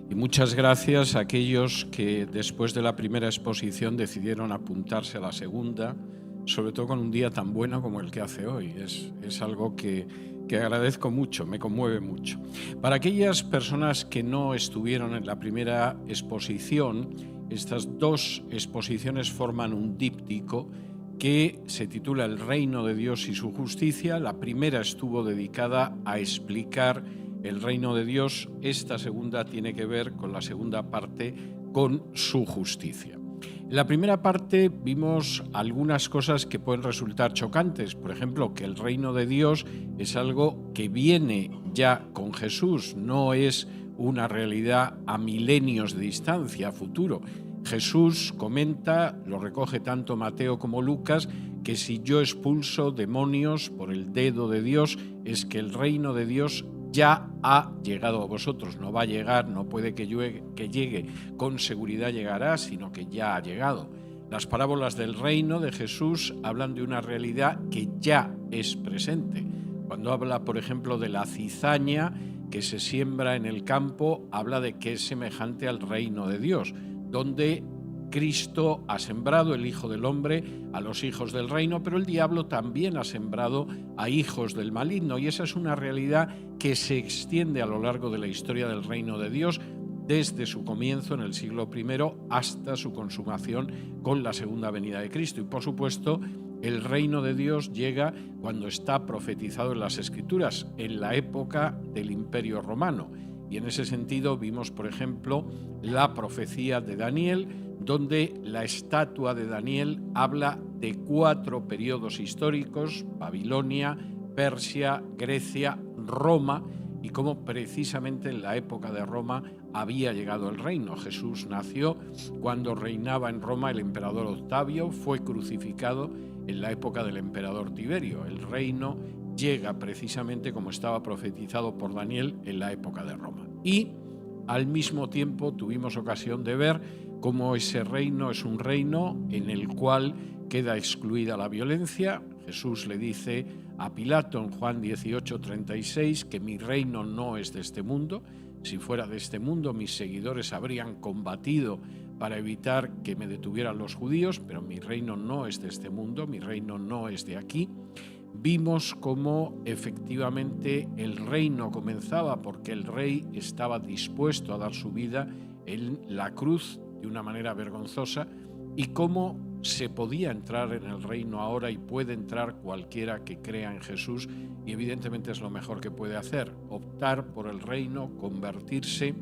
Y muchas gracias a aquellos que después de la primera exposición decidieron apuntarse a la segunda, sobre todo con un día tan bueno como el que hace hoy. Es algo que agradezco mucho, me conmueve mucho. Para aquellas personas que no estuvieron en la primera exposición, estas dos exposiciones forman un díptico que se titula El reino de Dios y su justicia. La primera estuvo dedicada a explicar el reino de Dios. Esta segunda tiene que ver con la segunda parte, con su justicia. En la primera parte vimos algunas cosas que pueden resultar chocantes. Por ejemplo, que el reino de Dios es algo que viene ya con Jesús, no es una realidad a milenios de distancia, a futuro. Jesús comenta, lo recoge tanto Mateo como Lucas, que si yo expulso demonios por el dedo de Dios, es que el reino de Dios ya ha llegado a vosotros. No va a llegar, no puede que llegue, con seguridad llegará, sino que ya ha llegado. Las parábolas del reino de Jesús hablan de una realidad que ya es presente. Cuando habla, por ejemplo, de la cizaña que se siembra en el campo, habla de que es semejante al reino de Dios, donde Cristo ha sembrado, el Hijo del Hombre, a los hijos del reino, pero el diablo también ha sembrado a hijos del maligno, y esa es una realidad que se extiende a lo largo de la historia del reino de Dios, desde su comienzo en el siglo I hasta su consumación con la segunda venida de Cristo. Y por supuesto, el reino de Dios llega cuando está profetizado en las Escrituras, en la época del Imperio Romano. Y en ese sentido vimos, por ejemplo, la profecía de Daniel, donde la estatua de Daniel habla de 4 periodos históricos: Babilonia, Persia, Grecia, Roma, y cómo precisamente en la época de Roma había llegado el reino. Jesús nació cuando reinaba en Roma el emperador Octavio, fue crucificado en la época del emperador Tiberio. El reino llega precisamente como estaba profetizado por Daniel en la época de Roma. Y al mismo tiempo tuvimos ocasión de ver cómo ese reino es un reino en el cual queda excluida la violencia. Jesús le dice a Pilato en Juan 18:36 que mi reino no es de este mundo. Si fuera de este mundo, mis seguidores habrían combatido para evitar que me detuvieran los judíos, pero mi reino no es de este mundo, mi reino no es de aquí. Vimos cómo efectivamente el reino comenzaba porque el rey estaba dispuesto a dar su vida en la cruz de una manera vergonzosa, y cómo se podía entrar en el reino ahora y puede entrar cualquiera que crea en Jesús, y evidentemente es lo mejor que puede hacer, optar por el reino, convertirse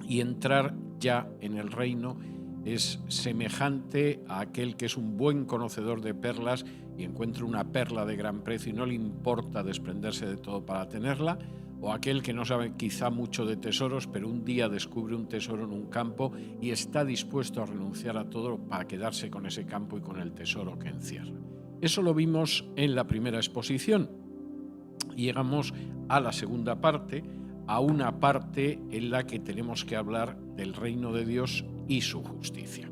y entrar ya en el reino. Es semejante a aquel que es un buen conocedor de perlas y encuentra una perla de gran precio y no le importa desprenderse de todo para tenerla, o aquel que no sabe quizá mucho de tesoros, pero un día descubre un tesoro en un campo y está dispuesto a renunciar a todo para quedarse con ese campo y con el tesoro que encierra. Eso lo vimos en la primera exposición. Y llegamos a la segunda parte, a una parte en la que tenemos que hablar del reino de Dios y su justicia.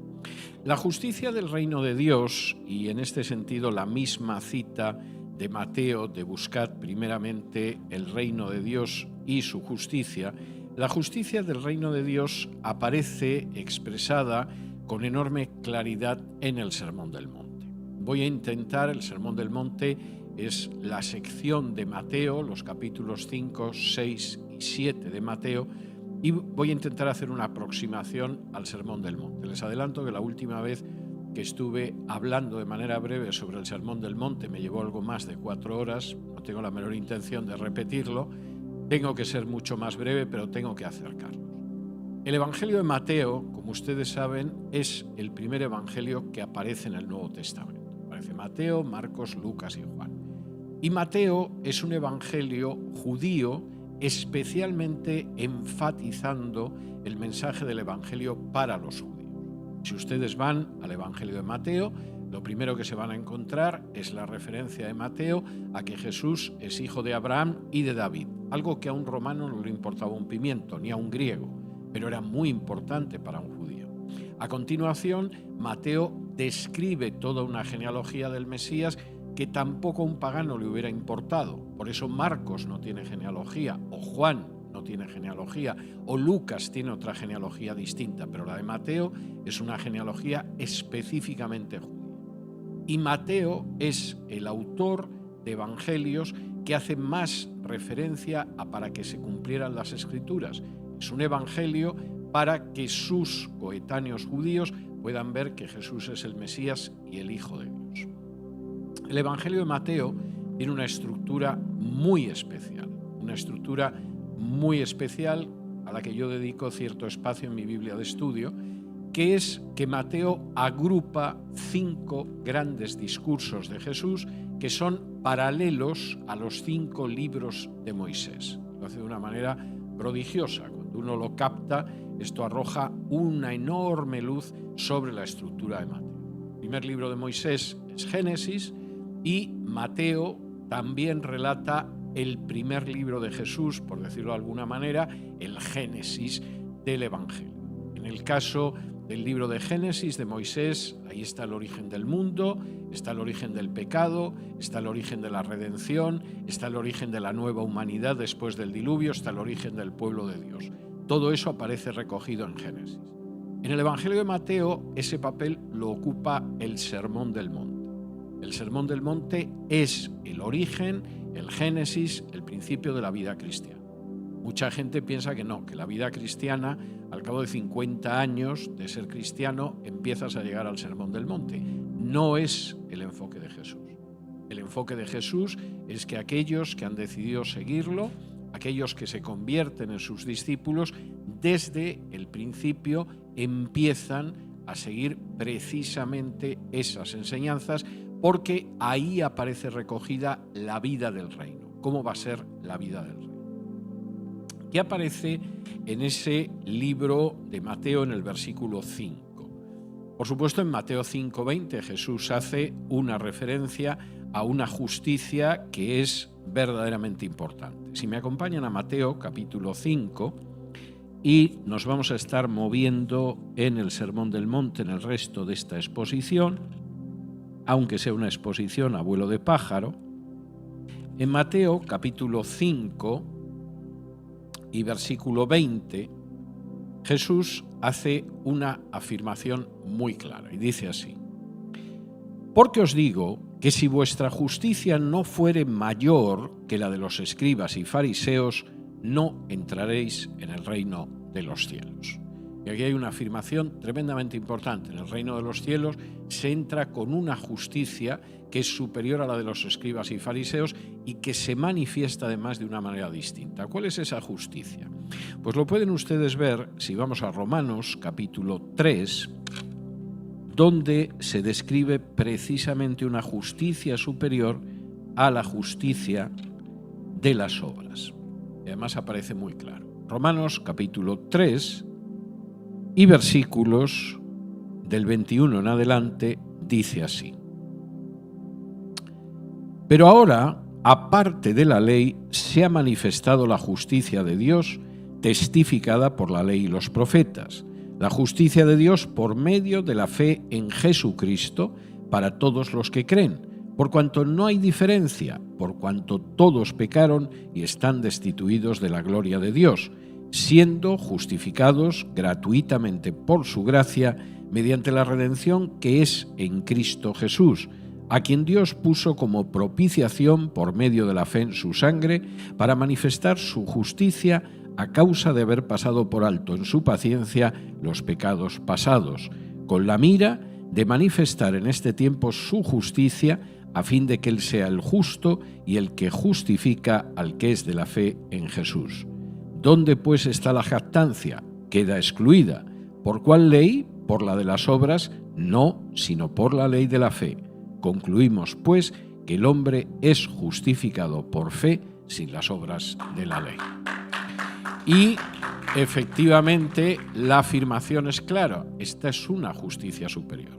La justicia del reino de Dios, y en este sentido la misma cita de Mateo de buscad primeramente el reino de Dios y su justicia, la justicia del reino de Dios aparece expresada con enorme claridad en el Sermón del Monte. Voy a intentar, el Sermón del Monte es la sección de Mateo, los capítulos 5, 6 y 7 de Mateo, y voy a intentar hacer una aproximación al Sermón del Monte. Les adelanto que la última vez que estuve hablando de manera breve sobre el Sermón del Monte me llevó algo más de 4 horas, no tengo la menor intención de repetirlo, tengo que ser mucho más breve, pero tengo que acercarlo. El Evangelio de Mateo, como ustedes saben, es el primer evangelio que aparece en el Nuevo Testamento. Aparece Mateo, Marcos, Lucas y Juan. Y Mateo es un evangelio judío, especialmente enfatizando el mensaje del evangelio para los judíos. Si ustedes van al Evangelio de Mateo, lo primero que se van a encontrar es la referencia de Mateo a que Jesús es hijo de Abraham y de David, algo que a un romano no le importaba un pimiento, ni a un griego, pero era muy importante para un judío. A continuación, Mateo describe toda una genealogía del Mesías que tampoco a un pagano le hubiera importado. Por eso Marcos no tiene genealogía, o Juan no tiene genealogía, o Lucas tiene otra genealogía distinta, pero la de Mateo es una genealogía específicamente judía. Y Mateo es el autor de evangelios que hace más referencia a para que se cumplieran las Escrituras. Es un evangelio para que sus coetáneos judíos puedan ver que Jesús es el Mesías y el Hijo de Dios. El evangelio de Mateo tiene una estructura muy especial, a la que yo dedico cierto espacio en mi Biblia de estudio, que es que Mateo agrupa 5 grandes discursos de Jesús que son paralelos a los 5 libros de Moisés. Lo hace de una manera prodigiosa. Cuando uno lo capta, esto arroja una enorme luz sobre la estructura de Mateo. El primer libro de Moisés es Génesis y Mateo también relata el primer libro de Jesús, por decirlo de alguna manera, el Génesis del Evangelio. En el caso del libro de Génesis de Moisés, ahí está el origen del mundo, está el origen del pecado, está el origen de la redención, está el origen de la nueva humanidad después del diluvio, está el origen del pueblo de Dios. Todo eso aparece recogido en Génesis. En el Evangelio de Mateo, ese papel lo ocupa el Sermón del Monte. El Sermón del Monte es el origen, el génesis, el principio de la vida cristiana. Mucha gente piensa que no, que la vida cristiana, al cabo de 50 años de ser cristiano, empiezas a llegar al Sermón del Monte. No es el enfoque de Jesús. El enfoque de Jesús es que aquellos que han decidido seguirlo, aquellos que se convierten en sus discípulos, desde el principio empiezan a seguir precisamente esas enseñanzas, porque ahí aparece recogida la vida del reino. ¿Cómo va a ser la vida del reino? ¿Qué aparece en ese libro de Mateo en el versículo 5? Por supuesto, en Mateo 5:20 Jesús hace una referencia a una justicia que es verdaderamente importante. Si me acompañan a Mateo capítulo 5, y nos vamos a estar moviendo en el Sermón del Monte en el resto de esta exposición, aunque sea una exposición a vuelo de pájaro. En Mateo capítulo 5 y versículo 20, Jesús hace una afirmación muy clara y dice así: porque os digo que si vuestra justicia no fuere mayor que la de los escribas y fariseos, no entraréis en el reino de los cielos. Y aquí hay una afirmación tremendamente importante. En el reino de los cielos se entra con una justicia que es superior a la de los escribas y fariseos y que se manifiesta además de una manera distinta. ¿Cuál es esa justicia? Pues lo pueden ustedes ver si vamos a Romanos capítulo 3, donde se describe precisamente una justicia superior a la justicia de las obras. Y además aparece muy claro. Romanos capítulo 3 y versículos del 21 en adelante dice así: pero ahora, aparte de la ley, se ha manifestado la justicia de Dios, testificada por la ley y los profetas, la justicia de Dios por medio de la fe en Jesucristo para todos los que creen, por cuanto no hay diferencia, por cuanto todos pecaron y están destituidos de la gloria de Dios, siendo justificados gratuitamente por su gracia mediante la redención que es en Cristo Jesús, a quien Dios puso como propiciación por medio de la fe en su sangre para manifestar su justicia a causa de haber pasado por alto en su paciencia los pecados pasados, con la mira de manifestar en este tiempo su justicia, a fin de que Él sea el justo y el que justifica al que es de la fe en Jesús. ¿Dónde pues está la jactancia? Queda excluida. ¿Por cuál ley? Por la de las obras, no, sino por la ley de la fe. Concluimos, pues, que el hombre es justificado por fe sin las obras de la ley. Y, efectivamente, la afirmación es clara. Esta es una justicia superior.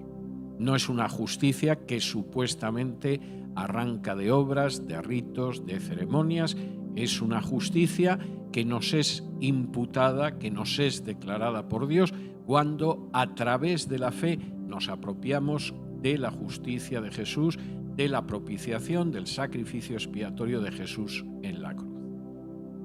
No es una justicia que supuestamente arranca de obras, de ritos, de ceremonias. Es una justicia que nos es imputada, que nos es declarada por Dios cuando a través de la fe nos apropiamos de la justicia de Jesús, de la propiciación, del sacrificio expiatorio de Jesús en la cruz.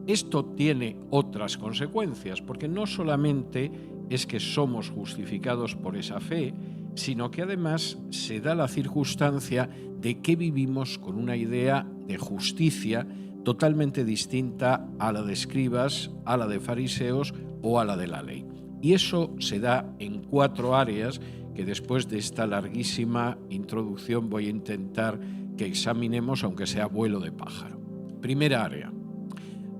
Esto tiene otras consecuencias, porque no solamente es que somos justificados por esa fe, sino que además se da la circunstancia de que vivimos con una idea de justicia totalmente distinta a la de escribas, a la de fariseos o a la de la ley. Y eso se da en 4 áreas que después de esta larguísima introducción voy a intentar que examinemos, aunque sea vuelo de pájaro. Primera área.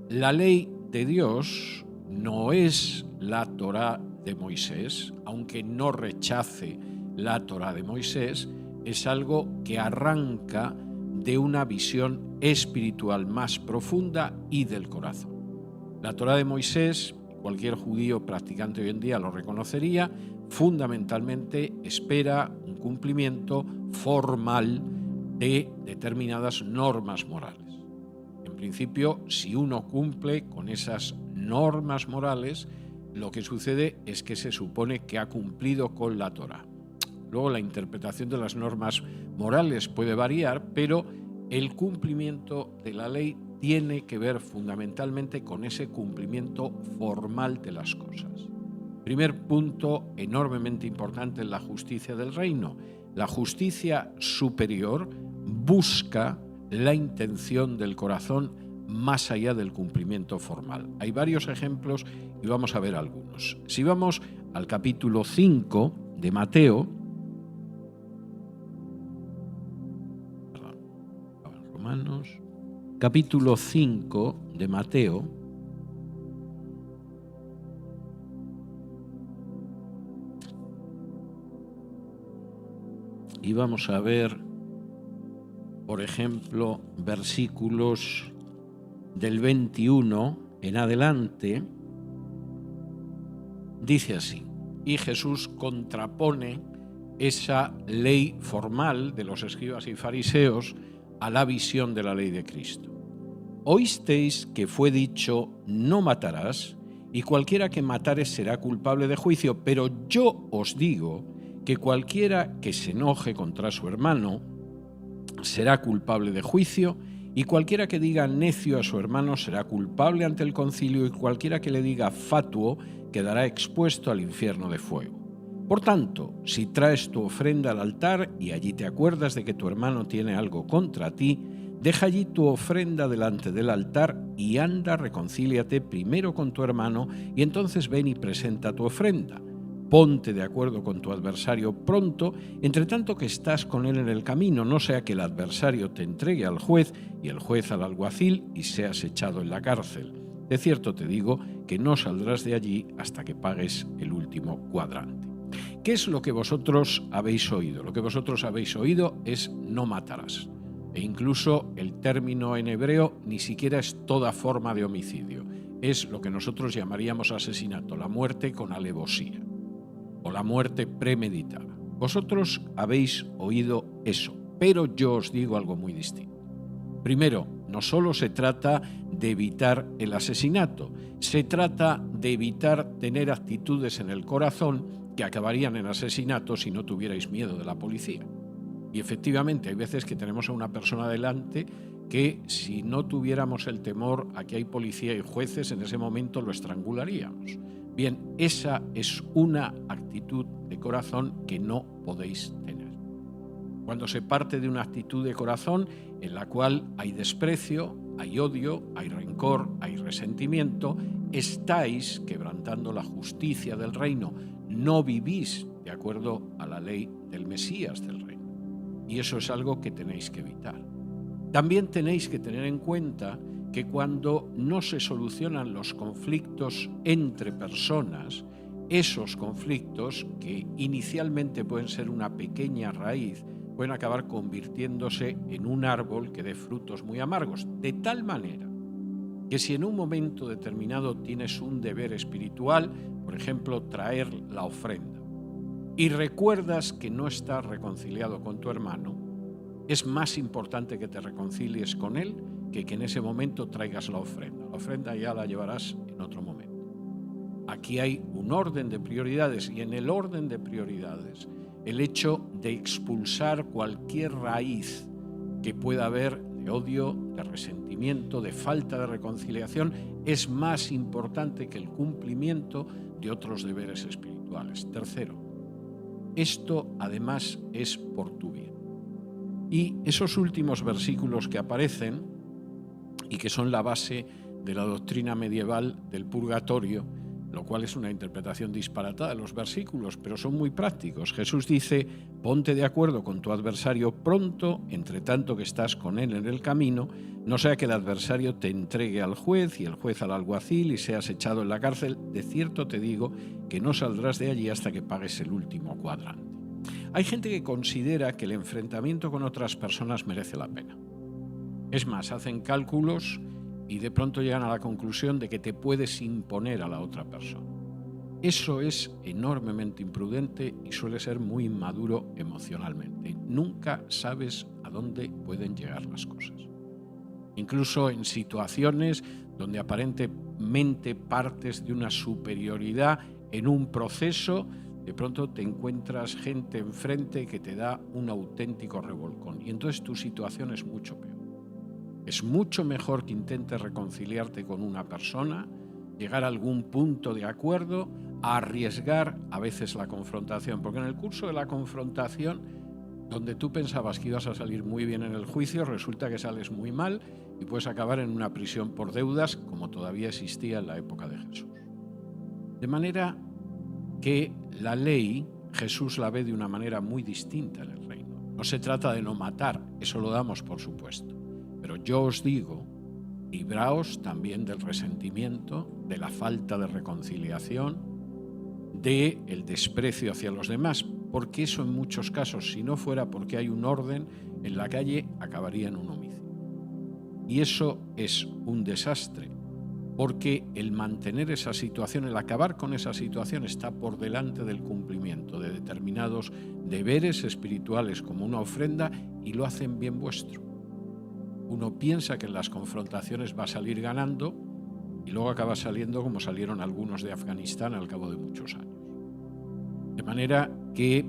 La ley de Dios no es la Torá de Moisés, aunque no rechace la Torá de Moisés, es algo que arranca de una visión espiritual más profunda y del corazón. La Torá de Moisés, cualquier judío practicante hoy en día lo reconocería, fundamentalmente espera un cumplimiento formal de determinadas normas morales. En principio, si uno cumple con esas normas morales, lo que sucede es que se supone que ha cumplido con la Torá. Luego la interpretación de las normas morales puede variar, pero el cumplimiento de la ley tiene que ver fundamentalmente con ese cumplimiento formal de las cosas. Primer punto enormemente importante en la justicia del reino. La justicia superior busca la intención del corazón más allá del cumplimiento formal. Hay varios ejemplos y vamos a ver algunos. Si vamos al capítulo 5 de Mateo, Romanos, capítulo 5 de Mateo, y vamos a ver, por ejemplo, versículos del 21 en adelante, dice así: y Jesús contrapone esa ley formal de los escribas y fariseos a la visión de la ley de Cristo. Oísteis que fue dicho: no matarás, y cualquiera que matare será culpable de juicio, pero yo os digo que cualquiera que se enoje contra su hermano será culpable de juicio, y cualquiera que diga necio a su hermano será culpable ante el concilio, y cualquiera que le diga fatuo quedará expuesto al infierno de fuego. Por tanto, si traes tu ofrenda al altar y allí te acuerdas de que tu hermano tiene algo contra ti, deja allí tu ofrenda delante del altar y anda, reconcíliate primero con tu hermano y entonces ven y presenta tu ofrenda. Ponte de acuerdo con tu adversario pronto, entre tanto que estás con él en el camino, no sea que el adversario te entregue al juez y el juez al alguacil y seas echado en la cárcel. De cierto te digo que no saldrás de allí hasta que pagues el último cuadrante. ¿Qué es lo que vosotros habéis oído? Lo que vosotros habéis oído es no matarás. E incluso el término en hebreo ni siquiera es toda forma de homicidio. Es lo que nosotros llamaríamos asesinato, la muerte con alevosía o la muerte premeditada. Vosotros habéis oído eso, pero yo os digo algo muy distinto. Primero, no solo se trata de evitar el asesinato, se trata de evitar tener actitudes en el corazón que acabarían en asesinato si no tuvierais miedo de la policía. Y efectivamente hay veces que tenemos a una persona delante que si no tuviéramos el temor a que hay policía y jueces, en ese momento lo estrangularíamos. Bien, esa es una actitud de corazón que no podéis tener. Cuando se parte de una actitud de corazón en la cual hay desprecio, hay odio, hay rencor, hay resentimiento, estáis quebrantando la justicia del reino. No vivís de acuerdo a la ley del Mesías del reino. Y eso es algo que tenéis que evitar. También tenéis que tener en cuenta que cuando no se solucionan los conflictos entre personas, esos conflictos, que inicialmente pueden ser una pequeña raíz, pueden acabar convirtiéndose en un árbol que dé frutos muy amargos, de tal manera que si en un momento determinado tienes un deber espiritual, por ejemplo, traer la ofrenda, y recuerdas que no estás reconciliado con tu hermano, es más importante que te reconcilies con él que en ese momento traigas la ofrenda. La ofrenda ya la llevarás en otro momento. Aquí hay un orden de prioridades y en el orden de prioridades el hecho de expulsar cualquier raíz que pueda haber de odio, de resentimiento, de falta de reconciliación, es más importante que el cumplimiento de otros deberes espirituales. Tercero, esto además es por tu bien. Y esos últimos versículos que aparecen y que son la base de la doctrina medieval del purgatorio, lo cual es una interpretación disparatada de los versículos, pero son muy prácticos. Jesús dice: ponte de acuerdo con tu adversario pronto, entre tanto que estás con él en el camino, no sea que el adversario te entregue al juez y el juez al alguacil y seas echado en la cárcel. De cierto te digo que no saldrás de allí hasta que pagues el último cuadrante. Hay gente que considera que el enfrentamiento con otras personas merece la pena. Es más, hacen cálculos y de pronto llegan a la conclusión de que te puedes imponer a la otra persona. Eso es enormemente imprudente y suele ser muy inmaduro emocionalmente. Nunca sabes a dónde pueden llegar las cosas. Incluso en situaciones donde aparentemente partes de una superioridad en un proceso, de pronto te encuentras gente enfrente que te da un auténtico revolcón. Y entonces tu situación es mucho peor. Es mucho mejor que intentes reconciliarte con una persona, llegar a algún punto de acuerdo, a arriesgar a veces la confrontación. Porque en el curso de la confrontación, donde tú pensabas que ibas a salir muy bien en el juicio, resulta que sales muy mal y puedes acabar en una prisión por deudas, como todavía existía en la época de Jesús. De manera que la ley, Jesús la ve de una manera muy distinta en el reino. No se trata de no matar, eso lo damos por supuesto. Pero yo os digo, libraos también del resentimiento, de la falta de reconciliación, del desprecio hacia los demás, porque eso en muchos casos, si no fuera porque hay un orden en la calle, acabaría en un homicidio. Y eso es un desastre, porque el mantener esa situación, el acabar con esa situación, está por delante del cumplimiento de determinados deberes espirituales como una ofrenda, y lo hacen bien vuestro. Uno piensa que en las confrontaciones va a salir ganando y luego acaba saliendo como salieron algunos de Afganistán al cabo de muchos años. De manera que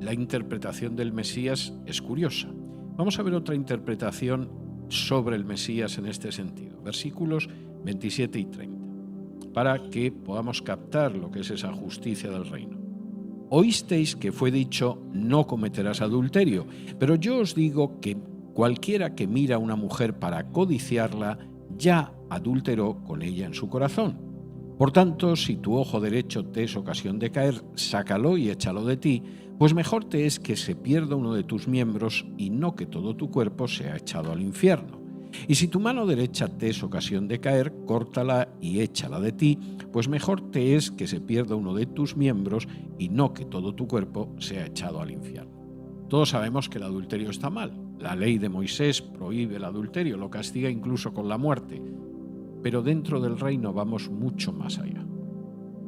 la interpretación del Mesías es curiosa. Vamos a ver otra interpretación sobre el Mesías en este sentido. Versículos 27 y 30, para que podamos captar lo que es esa justicia del reino. Oísteis que fue dicho: no cometerás adulterio, pero yo os digo que cualquiera que mira a una mujer para codiciarla, ya adulteró con ella en su corazón. Por tanto, si tu ojo derecho te es ocasión de caer, sácalo y échalo de ti, pues mejor te es que se pierda uno de tus miembros y no que todo tu cuerpo sea echado al infierno. Y si tu mano derecha te es ocasión de caer, córtala y échala de ti, pues mejor te es que se pierda uno de tus miembros y no que todo tu cuerpo sea echado al infierno. Todos sabemos que el adulterio está mal. La ley de Moisés prohíbe el adulterio, lo castiga incluso con la muerte. Pero dentro del reino vamos mucho más allá.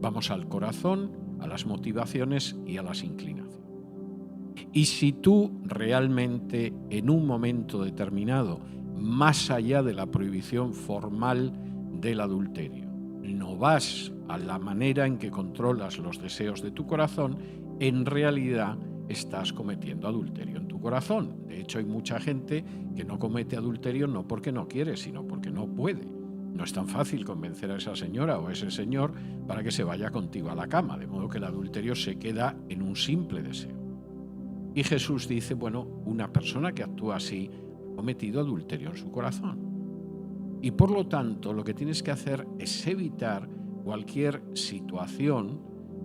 Vamos al corazón, a las motivaciones y a las inclinaciones. Y si tú realmente en un momento determinado, más allá de la prohibición formal del adulterio, no vas a la manera en que controlas los deseos de tu corazón, en realidad estás cometiendo adulterio en tu corazón. De hecho, hay mucha gente que no comete adulterio no porque no quiere, sino porque no puede. No es tan fácil convencer a esa señora o a ese señor para que se vaya contigo a la cama, de modo que el adulterio se queda en un simple deseo. Y Jesús dice, bueno, una persona que actúa así ha cometido adulterio en su corazón. Y por lo tanto, lo que tienes que hacer es evitar cualquier situación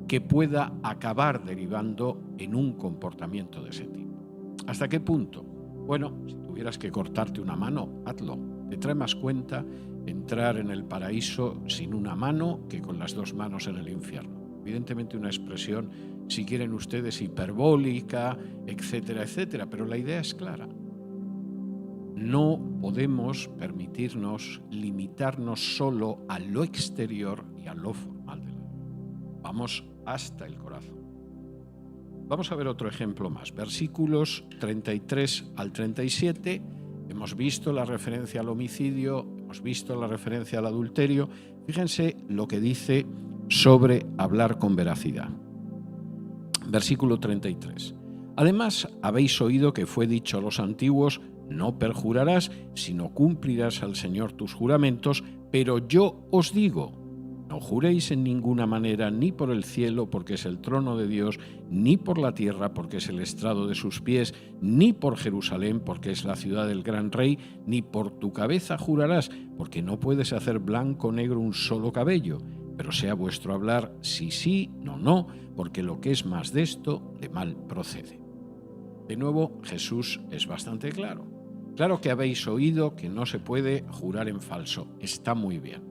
que pueda acabar derivando en un comportamiento de ese tipo. ¿Hasta qué punto? Bueno, si tuvieras que cortarte una mano, hazlo. Te trae más cuenta entrar en el paraíso sin una mano que con las dos manos en el infierno. Evidentemente una expresión, si quieren ustedes, hiperbólica, etcétera, etcétera, pero la idea es clara. No podemos permitirnos limitarnos solo a lo exterior y a lo formal de la ley. Vamos hasta el corazón. Vamos a ver otro ejemplo más. Versículos 33 al 37. Hemos visto la referencia al homicidio, hemos visto la referencia al adulterio. Fíjense lo que dice sobre hablar con veracidad. Versículo 33. Además, habéis oído que fue dicho a los antiguos: no perjurarás, sino cumplirás al Señor tus juramentos, pero yo os digo, no juréis en ninguna manera ni por el cielo, porque es el trono de Dios, ni por la tierra, porque es el estrado de sus pies, ni por Jerusalén, porque es la ciudad del gran rey, ni por tu cabeza jurarás, porque no puedes hacer blanco o negro un solo cabello, pero sea vuestro hablar sí, sí, no, no, porque lo que es más de esto, de mal procede. De nuevo, Jesús es bastante claro. Claro que habéis oído que no se puede jurar en falso, está muy bien.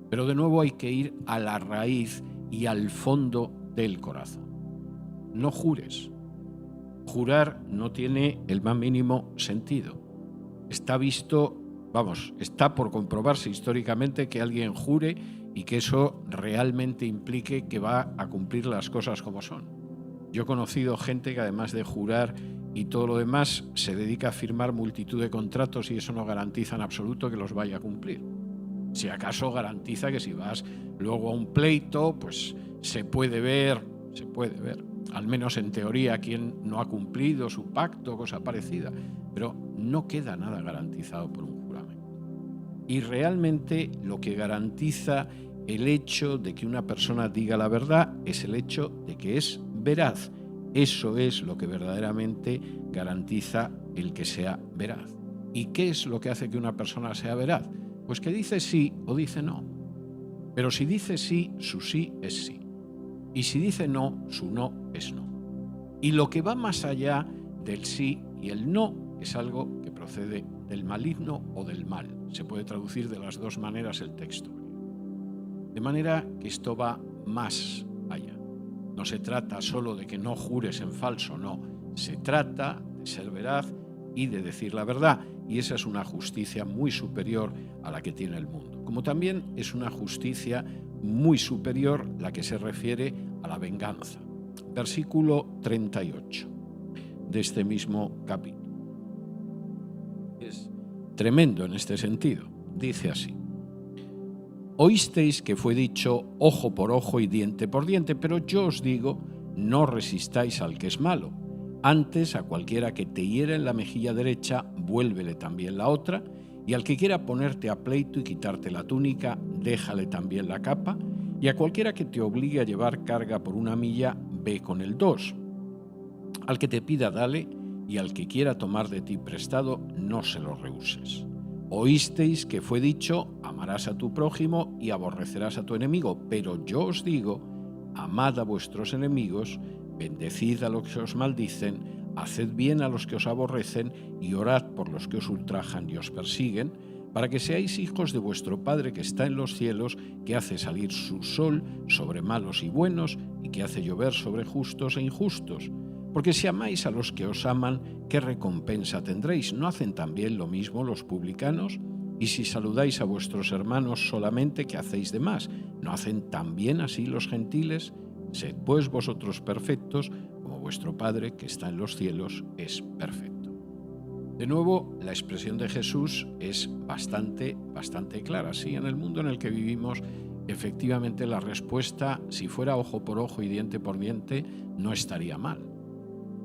Pero de nuevo hay que ir a la raíz y al fondo del corazón. No jures. Jurar no tiene el más mínimo sentido. Está por comprobarse históricamente que alguien jure y que eso realmente implique que va a cumplir las cosas como son. Yo he conocido gente que además de jurar y todo lo demás se dedica a firmar multitud de contratos y eso no garantiza en absoluto que los vaya a cumplir. Si acaso garantiza que si vas luego a un pleito, pues se puede ver, al menos en teoría, quién no ha cumplido su pacto, cosa parecida, pero no queda nada garantizado por un juramento. Y realmente lo que garantiza el hecho de que una persona diga la verdad es el hecho de que es veraz. Eso es lo que verdaderamente garantiza el que sea veraz. ¿Y qué es lo que hace que una persona sea veraz? Pues que dice sí o dice no. Pero si dice sí, su sí es sí. Y si dice no, su no es no. Y lo que va más allá del sí y el no es algo que procede del maligno o del mal. Se puede traducir de las dos maneras el texto. De manera que esto va más allá. No se trata solo de que no jures en falso, no. Se trata de ser veraz y de decir la verdad. Y esa es una justicia muy superior a la que tiene el mundo. Como también es una justicia muy superior la que se refiere a la venganza. Versículo 38 de este mismo capítulo. Es tremendo en este sentido. Dice así: oísteis que fue dicho ojo por ojo y diente por diente, pero yo os digo, no resistáis al que es malo. Antes, a cualquiera que te hiera en la mejilla derecha, vuélvele también la otra, y al que quiera ponerte a pleito y quitarte la túnica, déjale también la capa, y a cualquiera que te obligue a llevar carga por 1 milla, ve con el 2. Al que te pida, dale, y al que quiera tomar de ti prestado, no se lo rehuses. Oísteis que fue dicho, amarás a tu prójimo y aborrecerás a tu enemigo, pero yo os digo, amad a vuestros enemigos, bendecid a los que os maldicen, haced bien a los que os aborrecen y orad por los que os ultrajan y os persiguen, para que seáis hijos de vuestro Padre que está en los cielos, que hace salir su sol sobre malos y buenos y que hace llover sobre justos e injustos. Porque si amáis a los que os aman, ¿qué recompensa tendréis? ¿No hacen también lo mismo los publicanos? Y si saludáis a vuestros hermanos solamente, ¿qué hacéis de más? ¿No hacen también así los gentiles? Sed pues vosotros perfectos, como vuestro Padre que está en los cielos es perfecto. De nuevo, la expresión de Jesús es bastante clara. Sí, en el mundo en el que vivimos, efectivamente la respuesta, si fuera ojo por ojo y diente por diente, no estaría mal.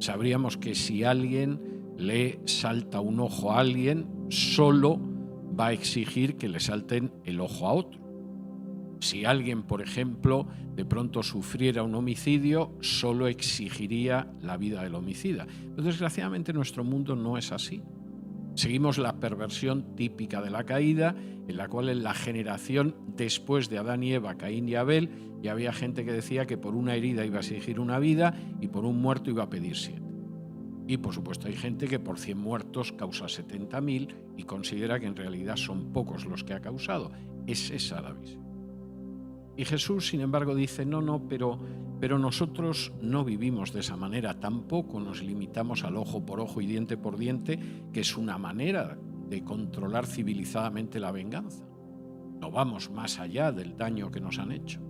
Sabríamos que si alguien le salta un ojo a alguien, solo va a exigir que le salten el ojo a otro. Si alguien, por ejemplo, de pronto sufriera un homicidio, solo exigiría la vida del homicida. Pero desgraciadamente nuestro mundo no es así. Seguimos la perversión típica de la caída, en la cual en la generación después de Adán y Eva, Caín y Abel, ya había gente que decía que por una herida iba a exigir una vida y por un muerto iba a pedir 7. Y por supuesto hay gente que por 100 muertos causa 70.000 y considera que en realidad son pocos los que ha causado. Es esa la visión. Y Jesús, sin embargo, dice, no, pero nosotros no vivimos de esa manera, tampoco nos limitamos al ojo por ojo y diente por diente, que es una manera de controlar civilizadamente la venganza. No vamos más allá del daño que nos han hecho.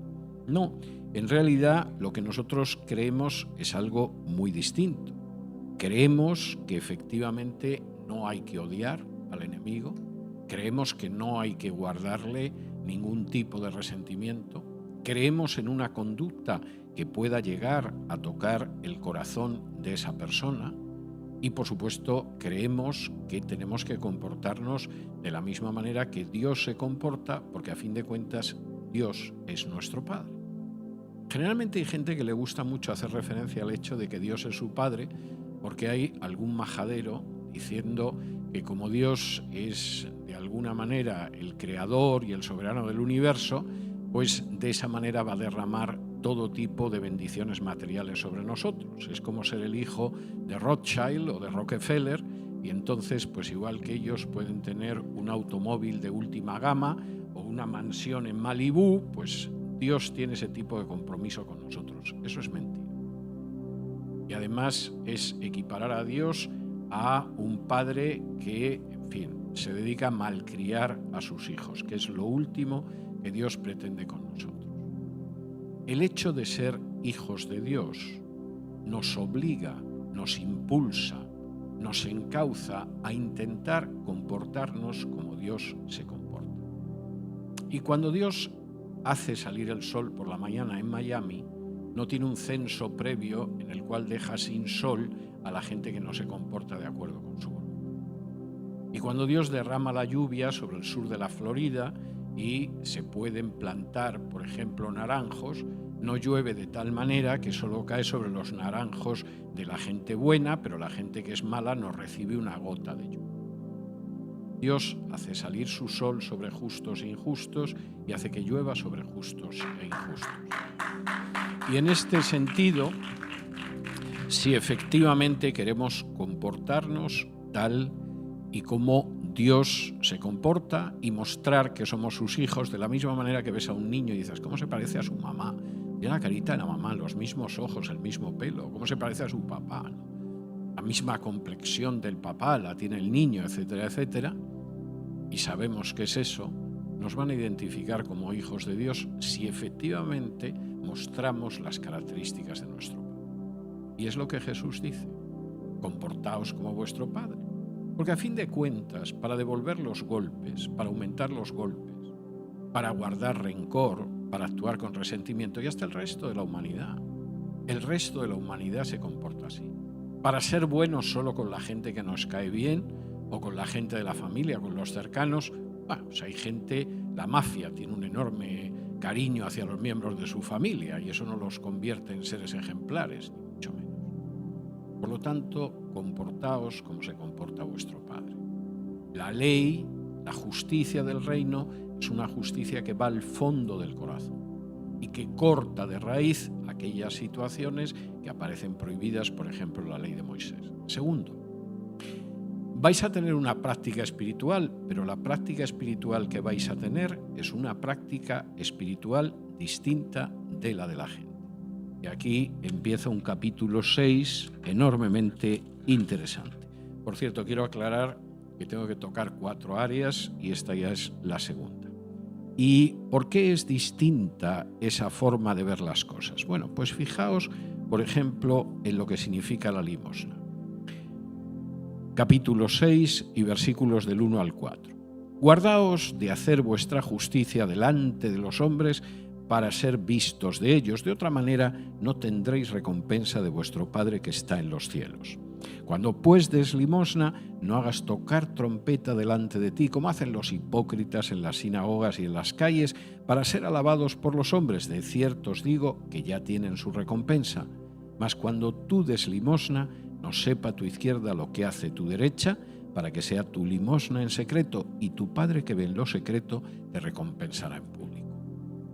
No, en realidad lo que nosotros creemos es algo muy distinto. Creemos que efectivamente no hay que odiar al enemigo, creemos que no hay que guardarle ningún tipo de resentimiento, creemos en una conducta que pueda llegar a tocar el corazón de esa persona Y por supuesto creemos que tenemos que comportarnos de la misma manera que Dios se comporta, porque a fin de cuentas Dios es nuestro Padre. Generalmente hay gente que le gusta mucho hacer referencia al hecho de que Dios es su Padre, porque hay algún majadero diciendo que como Dios es de alguna manera el creador y el soberano del universo, pues de esa manera va a derramar todo tipo de bendiciones materiales sobre nosotros. Es como ser el hijo de Rothschild o de Rockefeller, y entonces, pues igual que ellos pueden tener un automóvil de última gama o una mansión en Malibú, pues Dios tiene ese tipo de compromiso con nosotros. Eso es mentira. Y además es equiparar a Dios a un padre que, en fin, se dedica a malcriar a sus hijos, que es lo último que Dios pretende con nosotros. El hecho de ser hijos de Dios nos obliga, nos impulsa, nos encauza a intentar comportarnos como Dios se comporta. Y cuando Dios hace salir el sol por la mañana en Miami, no tiene un censo previo en el cual deja sin sol a la gente que no se comporta de acuerdo con su voluntad. Y cuando Dios derrama la lluvia sobre el sur de la Florida y se pueden plantar, por ejemplo, naranjos, no llueve de tal manera que solo cae sobre los naranjos de la gente buena, pero la gente que es mala no recibe una gota de lluvia. Dios hace salir su sol sobre justos e injustos y hace que llueva sobre justos e injustos. Y en este sentido, si efectivamente queremos comportarnos tal y como Dios se comporta y mostrar que somos sus hijos, de la misma manera que ves a un niño y dices, ¿cómo se parece a su mamá? Tiene la carita de la mamá, los mismos ojos, el mismo pelo, ¿cómo se parece a su papá? La misma complexión del papá la tiene el niño, etcétera, etcétera. Y sabemos que es eso, nos van a identificar como hijos de Dios si efectivamente mostramos las características de nuestro Padre. Y es lo que Jesús dice, comportaos como vuestro Padre. Porque a fin de cuentas, para devolver los golpes, para aumentar los golpes, para guardar rencor, para actuar con resentimiento y hasta el resto de la humanidad se comporta así. Para ser buenos solo con la gente que nos cae bien o con la gente de la familia, con los cercanos, pues hay gente, la mafia tiene un enorme cariño hacia los miembros de su familia y eso no los convierte en seres ejemplares, ni mucho menos. Por lo tanto, comportaos como se comporta vuestro Padre. La ley, la justicia del reino, es una justicia que va al fondo del corazón y que corta de raíz aquellas situaciones que aparecen prohibidas, por ejemplo, en la ley de Moisés. Segundo, vais a tener una práctica espiritual, pero la práctica espiritual que vais a tener es una práctica espiritual distinta de la de la gente. Y aquí empieza un capítulo 6 enormemente interesante. Por cierto, quiero aclarar que tengo que tocar 4 áreas y esta ya es la segunda. ¿Y por qué es distinta esa forma de ver las cosas? Bueno, pues fijaos, por ejemplo, en lo que significa la limosna. Capítulo 6 y versículos del 1 al 4. Guardaos de hacer vuestra justicia delante de los hombres para ser vistos de ellos. De otra manera, no tendréis recompensa de vuestro Padre que está en los cielos. Cuando pues des limosna, no hagas tocar trompeta delante de ti, como hacen los hipócritas en las sinagogas y en las calles, para ser alabados por los hombres. De cierto os digo que ya tienen su recompensa. Mas cuando tú des limosna, no sepa tu izquierda lo que hace tu derecha, para que sea tu limosna en secreto, y tu Padre que ve en lo secreto te recompensará en público.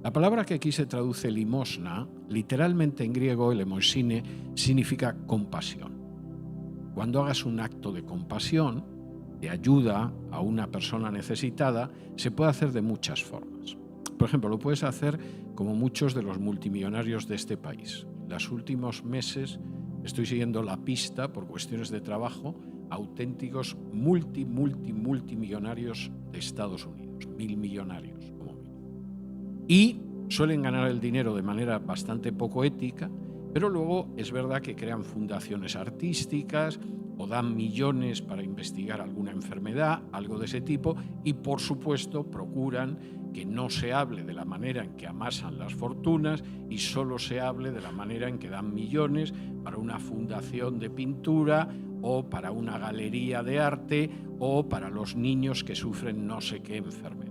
La palabra que aquí se traduce limosna, literalmente en griego, elemoisine, significa compasión. Cuando hagas un acto de compasión, de ayuda a una persona necesitada, se puede hacer de muchas formas. Por ejemplo, lo puedes hacer como muchos de los multimillonarios de este país. En los últimos meses estoy siguiendo la pista, por cuestiones de trabajo, auténticos multimillonarios de Estados Unidos, 1000 millonarios como mínimo. Y suelen ganar el dinero de manera bastante poco ética, pero luego es verdad que crean fundaciones artísticas o dan millones para investigar alguna enfermedad, algo de ese tipo, y por supuesto procuran que no se hable de la manera en que amasan las fortunas y solo se hable de la manera en que dan millones para una fundación de pintura o para una galería de arte o para los niños que sufren no sé qué enfermedad.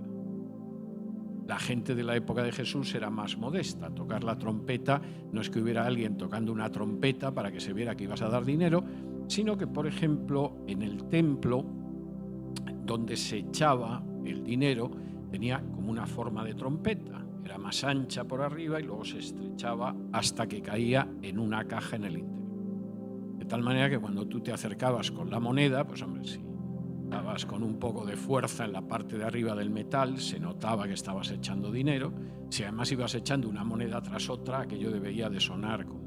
La gente de la época de Jesús era más modesta. Tocar la trompeta no es que hubiera alguien tocando una trompeta para que se viera que ibas a dar dinero, sino que, por ejemplo, en el templo donde se echaba el dinero tenía como una forma de trompeta. Era más ancha por arriba y luego se estrechaba hasta que caía en una caja en el interior. De tal manera que cuando tú te acercabas con la moneda, pues hombre, si estabas con un poco de fuerza en la parte de arriba del metal, se notaba que estabas echando dinero. Si además ibas echando una moneda tras otra, aquello debería de sonar como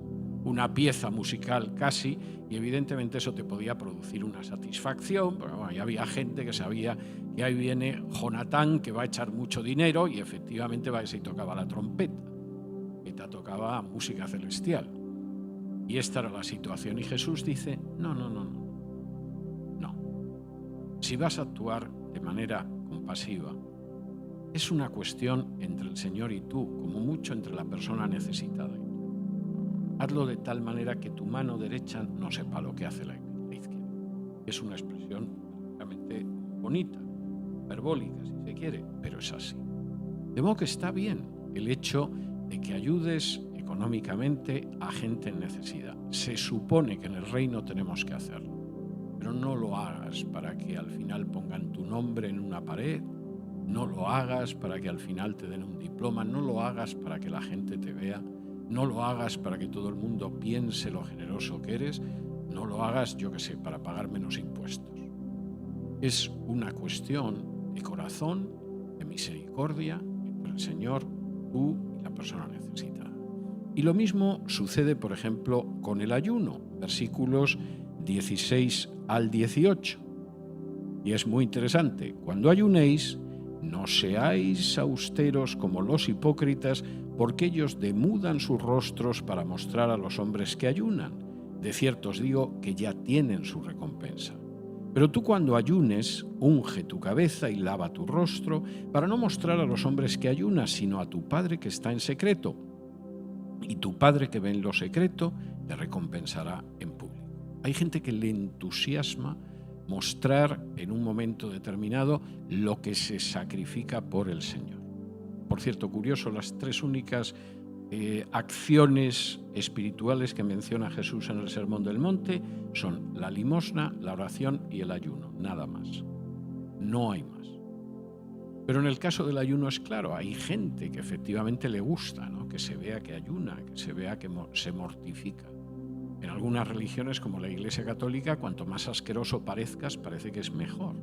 una pieza musical casi, y evidentemente eso te podía producir una satisfacción, porque bueno, ya había gente que sabía que ahí viene Jonatán, que va a echar mucho dinero, y efectivamente va a ser y tocaba la trompeta, que te tocaba música celestial. Y esta era la situación, y Jesús dice, no. Si vas a actuar de manera compasiva, es una cuestión entre el Señor y tú, como mucho entre la persona necesitada y tú. Hazlo de tal manera que tu mano derecha no sepa lo que hace la izquierda. Es una expresión realmente bonita, hiperbólica si se quiere, pero es así. De modo que está bien el hecho de que ayudes económicamente a gente en necesidad. Se supone que en el reino tenemos que hacerlo. Pero no lo hagas para que al final pongan tu nombre en una pared, no lo hagas para que al final te den un diploma, no lo hagas para que la gente te vea, no lo hagas para que todo el mundo piense lo generoso que eres, no lo hagas, yo qué sé, para pagar menos impuestos. Es una cuestión de corazón, de misericordia entre el Señor, tú y la persona necesitada. Y lo mismo sucede, por ejemplo, con el ayuno, versículos 16 al 18. Y es muy interesante. Cuando ayunéis, no seáis austeros como los hipócritas, porque ellos demudan sus rostros para mostrar a los hombres que ayunan. De cierto os digo que ya tienen su recompensa. Pero tú cuando ayunes, unge tu cabeza y lava tu rostro, para no mostrar a los hombres que ayunas, sino a tu Padre que está en secreto. Y tu Padre que ve en lo secreto, te recompensará en público. Hay gente que le entusiasma mostrar en un momento determinado lo que se sacrifica por el Señor. Por cierto, curioso, las tres únicas acciones espirituales que menciona Jesús en el Sermón del Monte son la limosna, la oración y el ayuno, nada más. No hay más. Pero en el caso del ayuno es claro, hay gente que efectivamente le gusta, ¿no? Que se vea que ayuna, que se vea que se mortifica. En algunas religiones, como la Iglesia Católica, cuanto más asqueroso parezcas, parece que es mejor.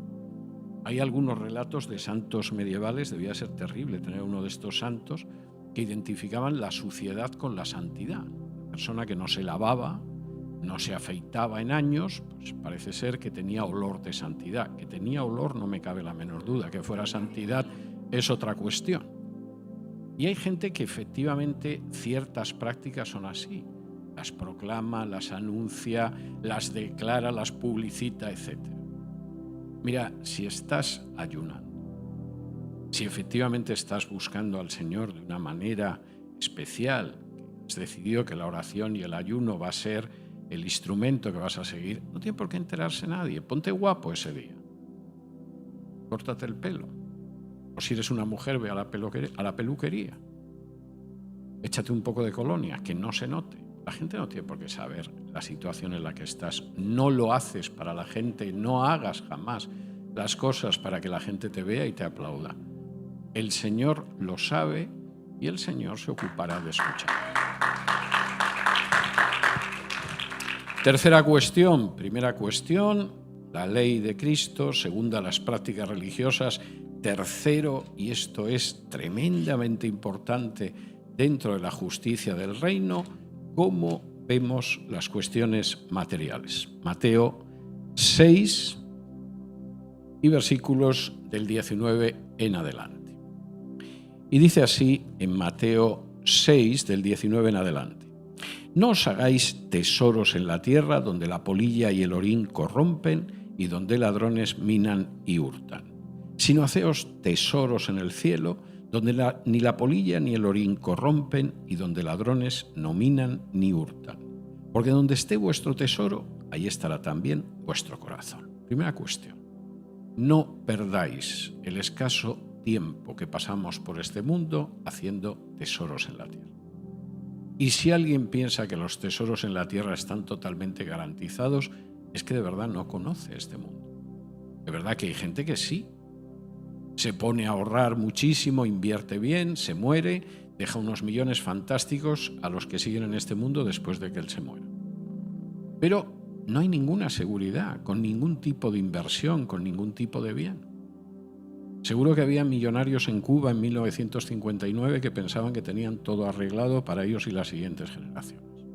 Hay algunos relatos de santos medievales, debía ser terrible tener uno de estos santos, que identificaban la suciedad con la santidad. Una persona que no se lavaba, no se afeitaba en años, pues parece ser que tenía olor de santidad. Que tenía olor no me cabe la menor duda, que fuera santidad es otra cuestión. Y hay gente que efectivamente ciertas prácticas son así. Las proclama, las anuncia, las declara, las publicita, etc. Mira, si estás ayunando, si efectivamente estás buscando al Señor de una manera especial, has decidido que la oración y el ayuno va a ser el instrumento que vas a seguir, no tiene por qué enterarse nadie. Ponte guapo ese día. Córtate el pelo. O si eres una mujer, ve a la peluquería. Échate un poco de colonia, que no se note. La gente no tiene por qué saber la situación en la que estás. No lo haces para la gente, no hagas jamás las cosas para que la gente te vea y te aplauda. El Señor lo sabe y el Señor se ocupará de escuchar. Tercera cuestión. Primera cuestión, la ley de Cristo. Segunda, las prácticas religiosas. Tercero, y esto es tremendamente importante dentro de la justicia del reino, cómo vemos las cuestiones materiales. Mateo 6 y versículos del 19 en adelante. Y dice así en Mateo 6, del 19 en adelante. No os hagáis tesoros en la tierra donde la polilla y el orín corrompen y donde ladrones minan y hurtan, sino haceos tesoros en el cielo donde ni la polilla ni el orín corrompen y donde ladrones no minan ni hurtan. Porque donde esté vuestro tesoro, ahí estará también vuestro corazón. Primera cuestión, no perdáis el escaso tiempo que pasamos por este mundo haciendo tesoros en la tierra. Y si alguien piensa que los tesoros en la tierra están totalmente garantizados, es que de verdad no conoce este mundo. De verdad que hay gente que sí. Se pone a ahorrar muchísimo, invierte bien, se muere, deja unos millones fantásticos a los que siguen en este mundo después de que él se muera. Pero no hay ninguna seguridad con ningún tipo de inversión, con ningún tipo de bien. Seguro que había millonarios en Cuba en 1959 que pensaban que tenían todo arreglado para ellos y las siguientes generaciones.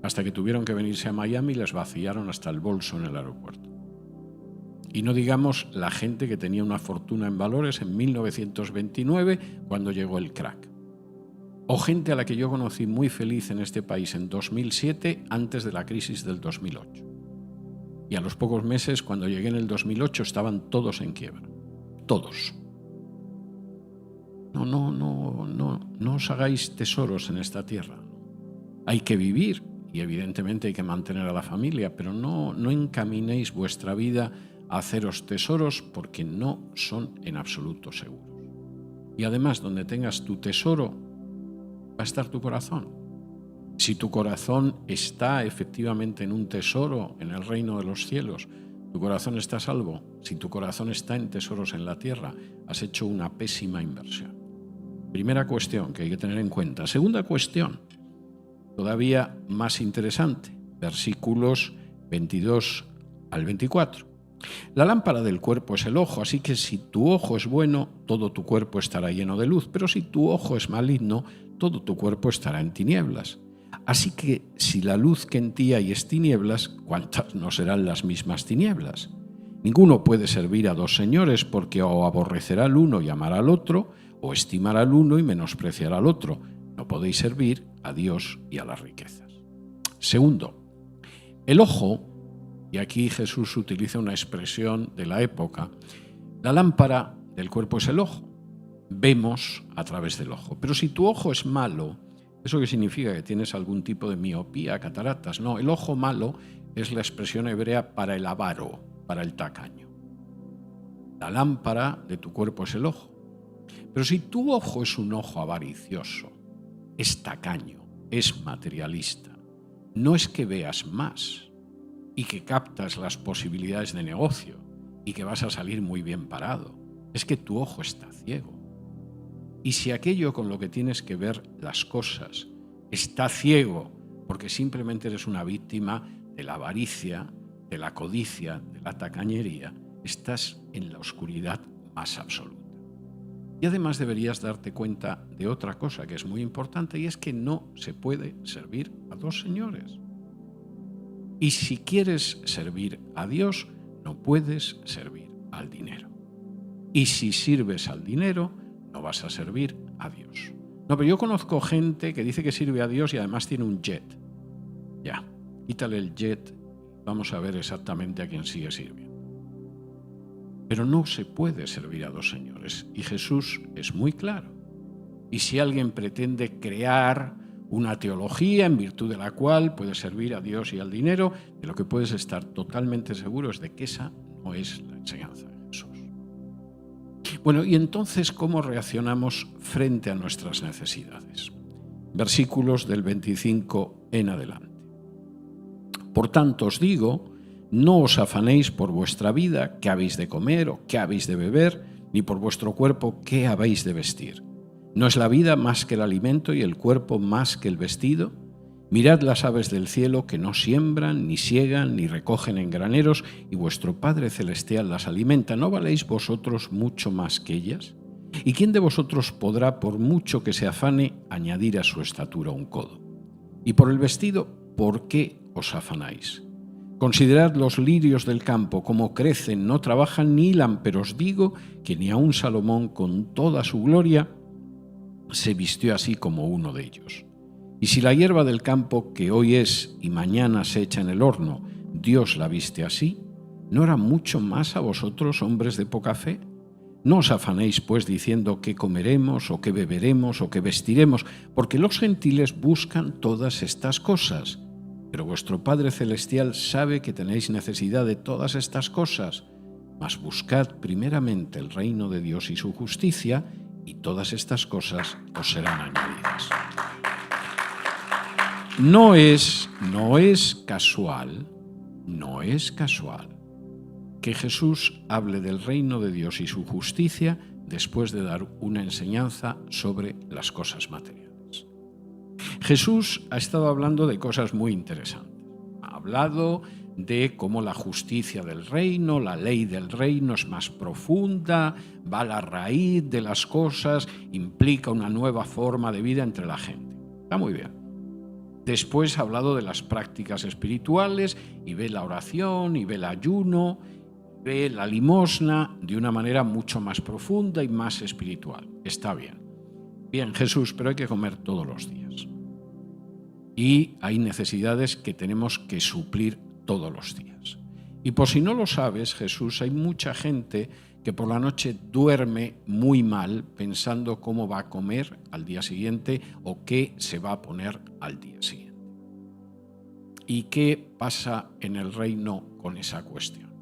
Hasta que tuvieron que venirse a Miami y les vaciaron hasta el bolso en el aeropuerto. Y no digamos la gente que tenía una fortuna en valores en 1929 cuando llegó el crack. O gente a la que yo conocí muy feliz en este país en 2007 antes de la crisis del 2008. Y a los pocos meses, cuando llegué en el 2008, estaban todos en quiebra. Todos. No os hagáis tesoros en esta tierra. Hay que vivir y evidentemente hay que mantener a la familia, pero no encaminéis vuestra vida a haceros tesoros porque no son en absoluto seguros. Y además, donde tengas tu tesoro, va a estar tu corazón. Si tu corazón está efectivamente en un tesoro en el reino de los cielos, tu corazón está a salvo. Si tu corazón está en tesoros en la tierra, has hecho una pésima inversión. Primera cuestión que hay que tener en cuenta. Segunda cuestión, todavía más interesante, versículos 22 al 24. La lámpara del cuerpo es el ojo, así que si tu ojo es bueno, todo tu cuerpo estará lleno de luz, pero si tu ojo es maligno, todo tu cuerpo estará en tinieblas. Así que si la luz que en ti hay es tinieblas, ¿cuántas no serán las mismas tinieblas? Ninguno puede servir a dos señores, porque o aborrecerá al uno y amará al otro, o estimará al uno y menospreciará al otro. No podéis servir a Dios y a las riquezas. Segundo, el ojo. Y aquí Jesús utiliza una expresión de la época. La lámpara del cuerpo es el ojo. Vemos a través del ojo. Pero si tu ojo es malo, ¿eso qué significa? ¿Que tienes algún tipo de miopía, cataratas? No, el ojo malo es la expresión hebrea para el avaro, para el tacaño. La lámpara de tu cuerpo es el ojo. Pero si tu ojo es un ojo avaricioso, es tacaño, es materialista, no es que veas más y que captas las posibilidades de negocio y que vas a salir muy bien parado. Es que tu ojo está ciego. Y si aquello con lo que tienes que ver las cosas está ciego porque simplemente eres una víctima de la avaricia, de la codicia, de la tacañería, estás en la oscuridad más absoluta. Y además deberías darte cuenta de otra cosa que es muy importante, y es que no se puede servir a dos señores. Y si quieres servir a Dios, no puedes servir al dinero. Y si sirves al dinero, no vas a servir a Dios. No, pero yo conozco gente que dice que sirve a Dios y además tiene un jet. Ya, quítale el jet, vamos a ver exactamente a quién sigue sirviendo. Pero no se puede servir a dos señores. Y Jesús es muy claro. Y si alguien pretende crear una teología en virtud de la cual puedes servir a Dios y al dinero, de lo que puedes estar totalmente seguro es de que esa no es la enseñanza de Jesús. Bueno, y entonces, ¿cómo reaccionamos frente a nuestras necesidades? Versículos del 25 en adelante. Por tanto os digo, no os afanéis por vuestra vida, qué habéis de comer o qué habéis de beber, ni por vuestro cuerpo, qué habéis de vestir. ¿No es la vida más que el alimento y el cuerpo más que el vestido? Mirad las aves del cielo que no siembran, ni siegan, ni recogen en graneros, y vuestro Padre Celestial las alimenta. ¿No valéis vosotros mucho más que ellas? ¿Y quién de vosotros podrá, por mucho que se afane, añadir a su estatura un codo? Y por el vestido, ¿por qué os afanáis? Considerad los lirios del campo, cómo crecen, no trabajan ni hilan, pero os digo que ni aun Salomón, con toda su gloria, se vistió así como uno de ellos. Y si la hierba del campo, que hoy es y mañana se echa en el horno, Dios la viste así, ¿no hará mucho más a vosotros, hombres de poca fe? No os afanéis, pues, diciendo qué comeremos, o qué beberemos, o qué vestiremos, porque los gentiles buscan todas estas cosas. Pero vuestro Padre Celestial sabe que tenéis necesidad de todas estas cosas, mas buscad primeramente el reino de Dios y su justicia, y todas estas cosas os serán añadidas. No es casual que Jesús hable del reino de Dios y su justicia después de dar una enseñanza sobre las cosas materiales. Jesús ha estado hablando de cosas muy interesantes. Ha hablado de cómo la justicia del reino, la ley del reino es más profunda, va a la raíz de las cosas, implica una nueva forma de vida entre la gente. Está muy bien. Después ha hablado de las prácticas espirituales y ve la oración y ve el ayuno, ve la limosna de una manera mucho más profunda y más espiritual. Está bien. Bien, Jesús, pero hay que comer todos los días. Y hay necesidades que tenemos que suplir todos los días. Y por si no lo sabes, Jesús, hay mucha gente que por la noche duerme muy mal pensando cómo va a comer al día siguiente o qué se va a poner al día siguiente. ¿Y qué pasa en el reino con esa cuestión?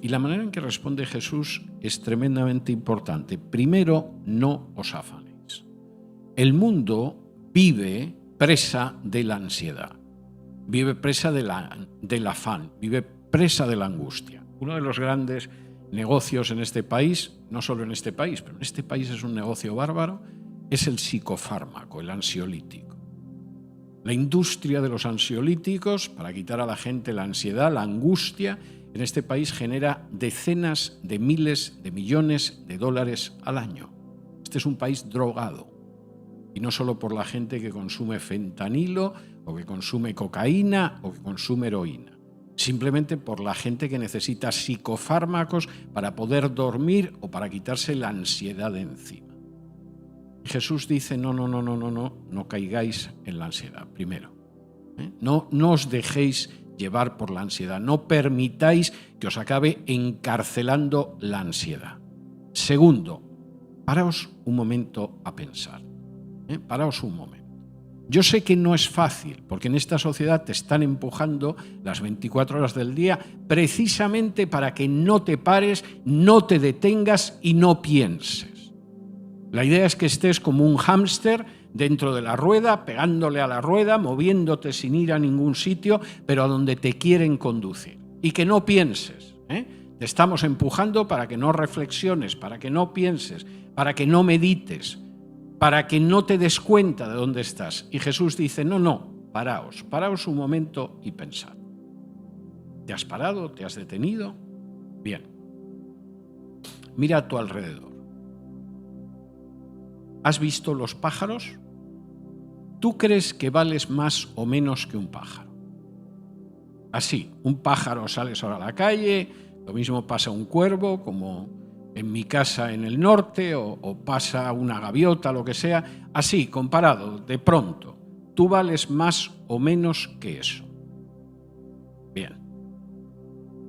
Y la manera en que responde Jesús es tremendamente importante. Primero, no os afanéis. El mundo vive presa de la ansiedad, vive presa del afán, vive presa de la angustia. Uno de los grandes negocios en este país, no solo en este país, pero en este país es un negocio bárbaro, es el psicofármaco, el ansiolítico. La industria de los ansiolíticos, para quitar a la gente la ansiedad, la angustia, en este país genera decenas de miles de millones de dólares al año. Este es un país drogado. Y no solo por la gente que consume fentanilo, o que consume cocaína, o que consume heroína. Simplemente por la gente que necesita psicofármacos para poder dormir o para quitarse la ansiedad de encima. Jesús dice, no caigáis en la ansiedad, primero. No os dejéis llevar por la ansiedad, no permitáis que os acabe encarcelando la ansiedad. Segundo, paraos un momento a pensar. Paraos un momento. Yo sé que no es fácil, porque en esta sociedad te están empujando las 24 horas del día precisamente para que no te pares, no te detengas y no pienses. La idea es que estés como un hámster dentro de la rueda, pegándole a la rueda, moviéndote sin ir a ningún sitio, pero a donde te quieren conducir. Y que no pienses. Te estamos empujando para que no reflexiones, para que no pienses, para que no medites, para que no te des cuenta de dónde estás. Y Jesús dice, paraos un momento y pensad. ¿Te has parado? ¿Te has detenido? Bien. Mira a tu alrededor. ¿Has visto los pájaros? ¿Tú crees que vales más o menos que un pájaro? Así, un pájaro sales ahora a la calle, lo mismo pasa un cuervo, como en mi casa en el norte, o pasa una gaviota, lo que sea. Así, comparado, de pronto, ¿tú vales más o menos que eso? Bien.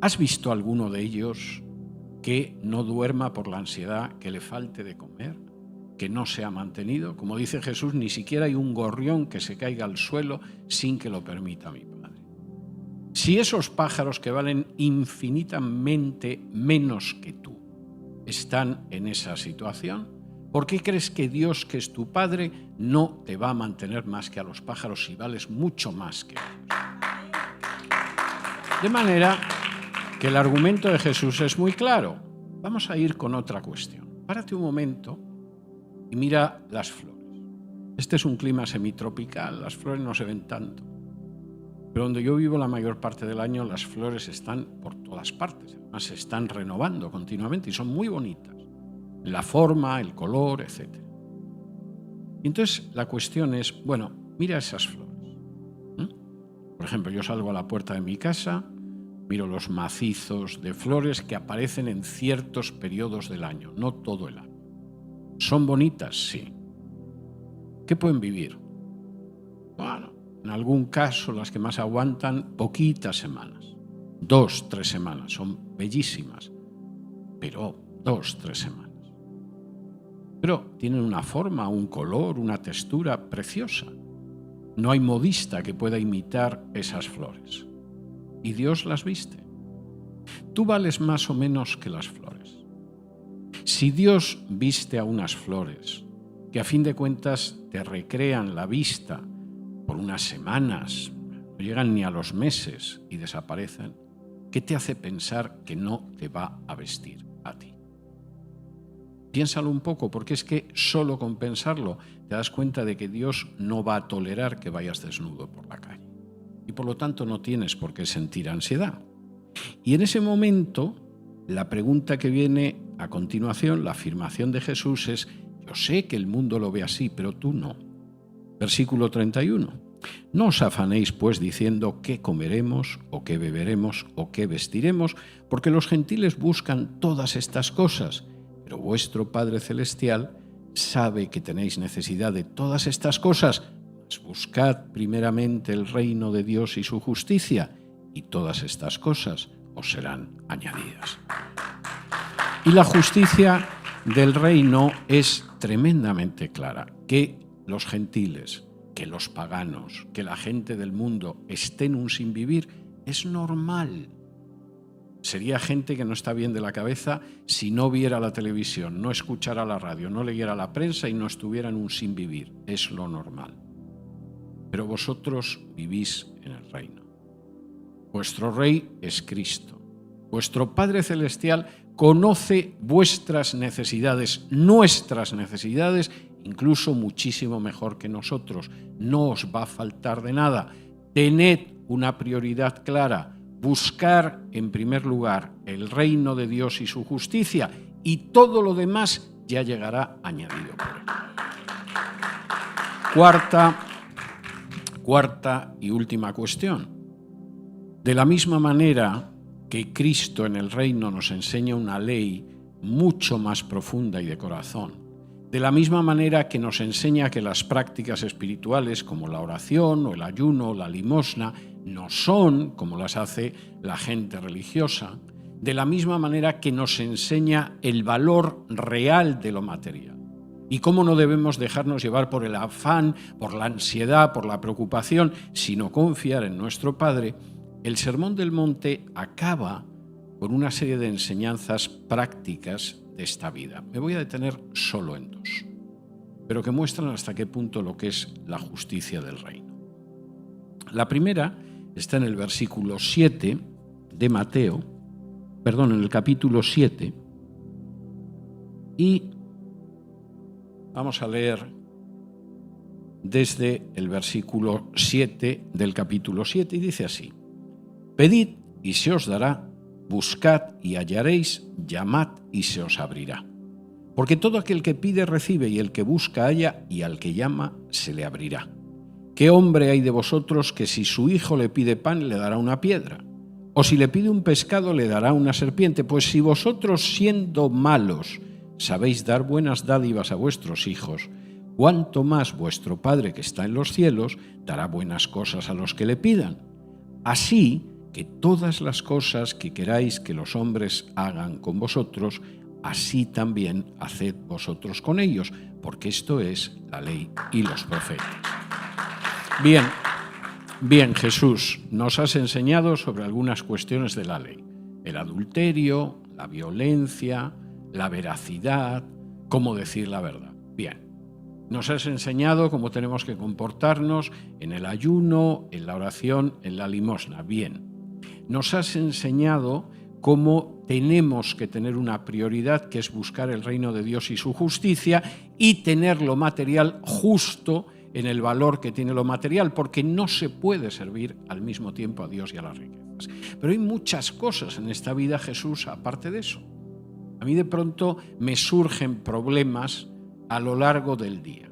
¿Has visto alguno de ellos que no duerma por la ansiedad, que le falte de comer, que no se ha mantenido? Como dice Jesús, ni siquiera hay un gorrión que se caiga al suelo sin que lo permita mi Padre. Si esos pájaros que valen infinitamente menos que tú están en esa situación, ¿por qué crees que Dios, que es tu Padre, no te va a mantener más que a los pájaros si vales mucho más que ellos? De manera que el argumento de Jesús es muy claro. Vamos a ir con otra cuestión. Párate un momento y mira las flores. Este es un clima semitropical, las flores no se ven tanto. Pero donde yo vivo la mayor parte del año, las flores están por todas partes. Además, se están renovando continuamente y son muy bonitas. La forma, el color, etc. Y entonces la cuestión es, mira esas flores. Por ejemplo, yo salgo a la puerta de mi casa, miro los macizos de flores que aparecen en ciertos periodos del año, no todo el año. ¿Son bonitas? Sí. ¿Qué pueden vivir? Bueno, en algún caso las que más aguantan poquitas semanas. 2, 3 semanas. Son bellísimas. Pero 2, 3 semanas. Pero tienen una forma, un color, una textura preciosa. No hay modista que pueda imitar esas flores. Y Dios las viste. Tú vales más o menos que las flores. Si Dios viste a unas flores que a fin de cuentas te recrean la vista por unas semanas, no llegan ni a los meses y desaparecen, ¿qué te hace pensar que no te va a vestir a ti? Piénsalo un poco, porque es que solo con pensarlo te das cuenta de que Dios no va a tolerar que vayas desnudo por la calle. Y por lo tanto no tienes por qué sentir ansiedad. Y en ese momento, la pregunta que viene a continuación, la afirmación de Jesús es: yo sé que el mundo lo ve así, pero tú no. Versículo 31. No os afanéis pues diciendo qué comeremos, o qué beberemos, o qué vestiremos, porque los gentiles buscan todas estas cosas, pero vuestro Padre Celestial sabe que tenéis necesidad de todas estas cosas. Mas buscad primeramente el reino de Dios y su justicia, y todas estas cosas os serán añadidas. Y la justicia del reino es tremendamente clara, que los gentiles, que los paganos, que la gente del mundo estén un sin vivir, es normal. Sería gente que no está bien de la cabeza si no viera la televisión, no escuchara la radio, no leyera la prensa y no estuviera en un sin vivir. Es lo normal. Pero vosotros vivís en el reino. Vuestro Rey es Cristo. Vuestro Padre Celestial conoce vuestras necesidades, nuestras necesidades, incluso muchísimo mejor que nosotros. No os va a faltar de nada. Tened una prioridad clara. Buscar, en primer lugar, el reino de Dios y su justicia, y todo lo demás ya llegará añadido por él. Cuarta y última cuestión. De la misma manera que Cristo en el reino nos enseña una ley mucho más profunda y de corazón, de la misma manera que nos enseña que las prácticas espirituales como la oración o el ayuno o la limosna no son como las hace la gente religiosa, de la misma manera que nos enseña el valor real de lo material y cómo no debemos dejarnos llevar por el afán, por la ansiedad, por la preocupación, sino confiar en nuestro Padre. El Sermón del Monte acaba con una serie de enseñanzas prácticas de esta vida. Me voy a detener solo en dos, pero que muestran hasta qué punto lo que es la justicia del reino. La primera está en el versículo 7 de Mateo, en el capítulo 7, y vamos a leer desde el versículo 7 del capítulo 7, y dice así: Pedid y se os dará, buscad y hallaréis, llamad y se os abrirá. Porque todo aquel que pide recibe, y el que busca halla, y al que llama se le abrirá. ¿Qué hombre hay de vosotros que si su hijo le pide pan le dará una piedra? ¿O si le pide un pescado le dará una serpiente? Pues si vosotros, siendo malos, sabéis dar buenas dádivas a vuestros hijos, cuánto más vuestro Padre que está en los cielos dará buenas cosas a los que le pidan. Así que todas las cosas que queráis que los hombres hagan con vosotros, así también haced vosotros con ellos, porque esto es la ley y los profetas. Bien, Jesús, nos has enseñado sobre algunas cuestiones de la ley: el adulterio, la violencia, la veracidad, cómo decir la verdad. Bien, nos has enseñado cómo tenemos que comportarnos en el ayuno, en la oración, en la limosna. Bien, nos has enseñado cómo tenemos que tener una prioridad, que es buscar el reino de Dios y su justicia, y tener lo material justo en el valor que tiene lo material, porque no se puede servir al mismo tiempo a Dios y a las riquezas. Pero hay muchas cosas en esta vida, Jesús, aparte de eso. A mí de pronto me surgen problemas a lo largo del día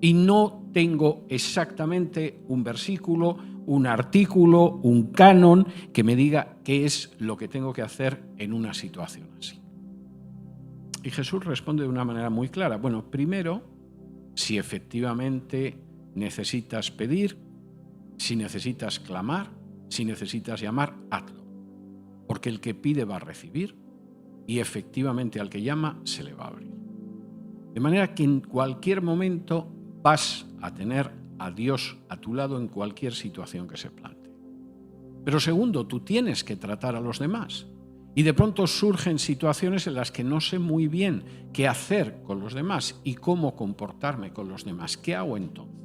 y no tengo exactamente un versículo, un artículo, un canon que me diga qué es lo que tengo que hacer en una situación así. Y Jesús responde de una manera muy clara. Bueno, primero, si efectivamente necesitas pedir, si necesitas clamar, si necesitas llamar, hazlo. Porque el que pide va a recibir y efectivamente al que llama se le va a abrir. De manera que en cualquier momento vas a tener a Dios a tu lado en cualquier situación que se plantee. Pero segundo, tú tienes que tratar a los demás. Y de pronto surgen situaciones en las que no sé muy bien qué hacer con los demás y cómo comportarme con los demás. ¿Qué hago entonces?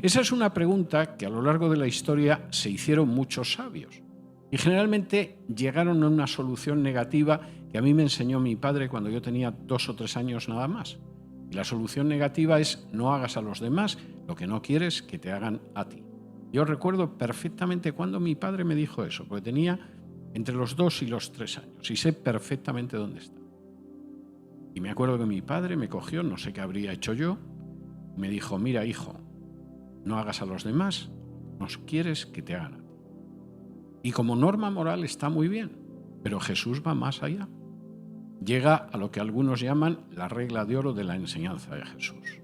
Esa es una pregunta que a lo largo de la historia se hicieron muchos sabios y generalmente llegaron a una solución negativa que a mí me enseñó mi padre cuando yo tenía 2 o 3 años nada más. Y la solución negativa es: no hagas a los demás lo que no quieres que te hagan a ti. Yo recuerdo perfectamente cuando mi padre me dijo eso, porque tenía entre los 2 y los 3 años y sé perfectamente dónde está. Y me acuerdo que mi padre me cogió, no sé qué habría hecho yo, y me dijo: mira, hijo, no hagas a los demás, no quieres que te hagan a ti. Y como norma moral está muy bien, pero Jesús va más allá. Llega a lo que algunos llaman la regla de oro de la enseñanza de Jesús.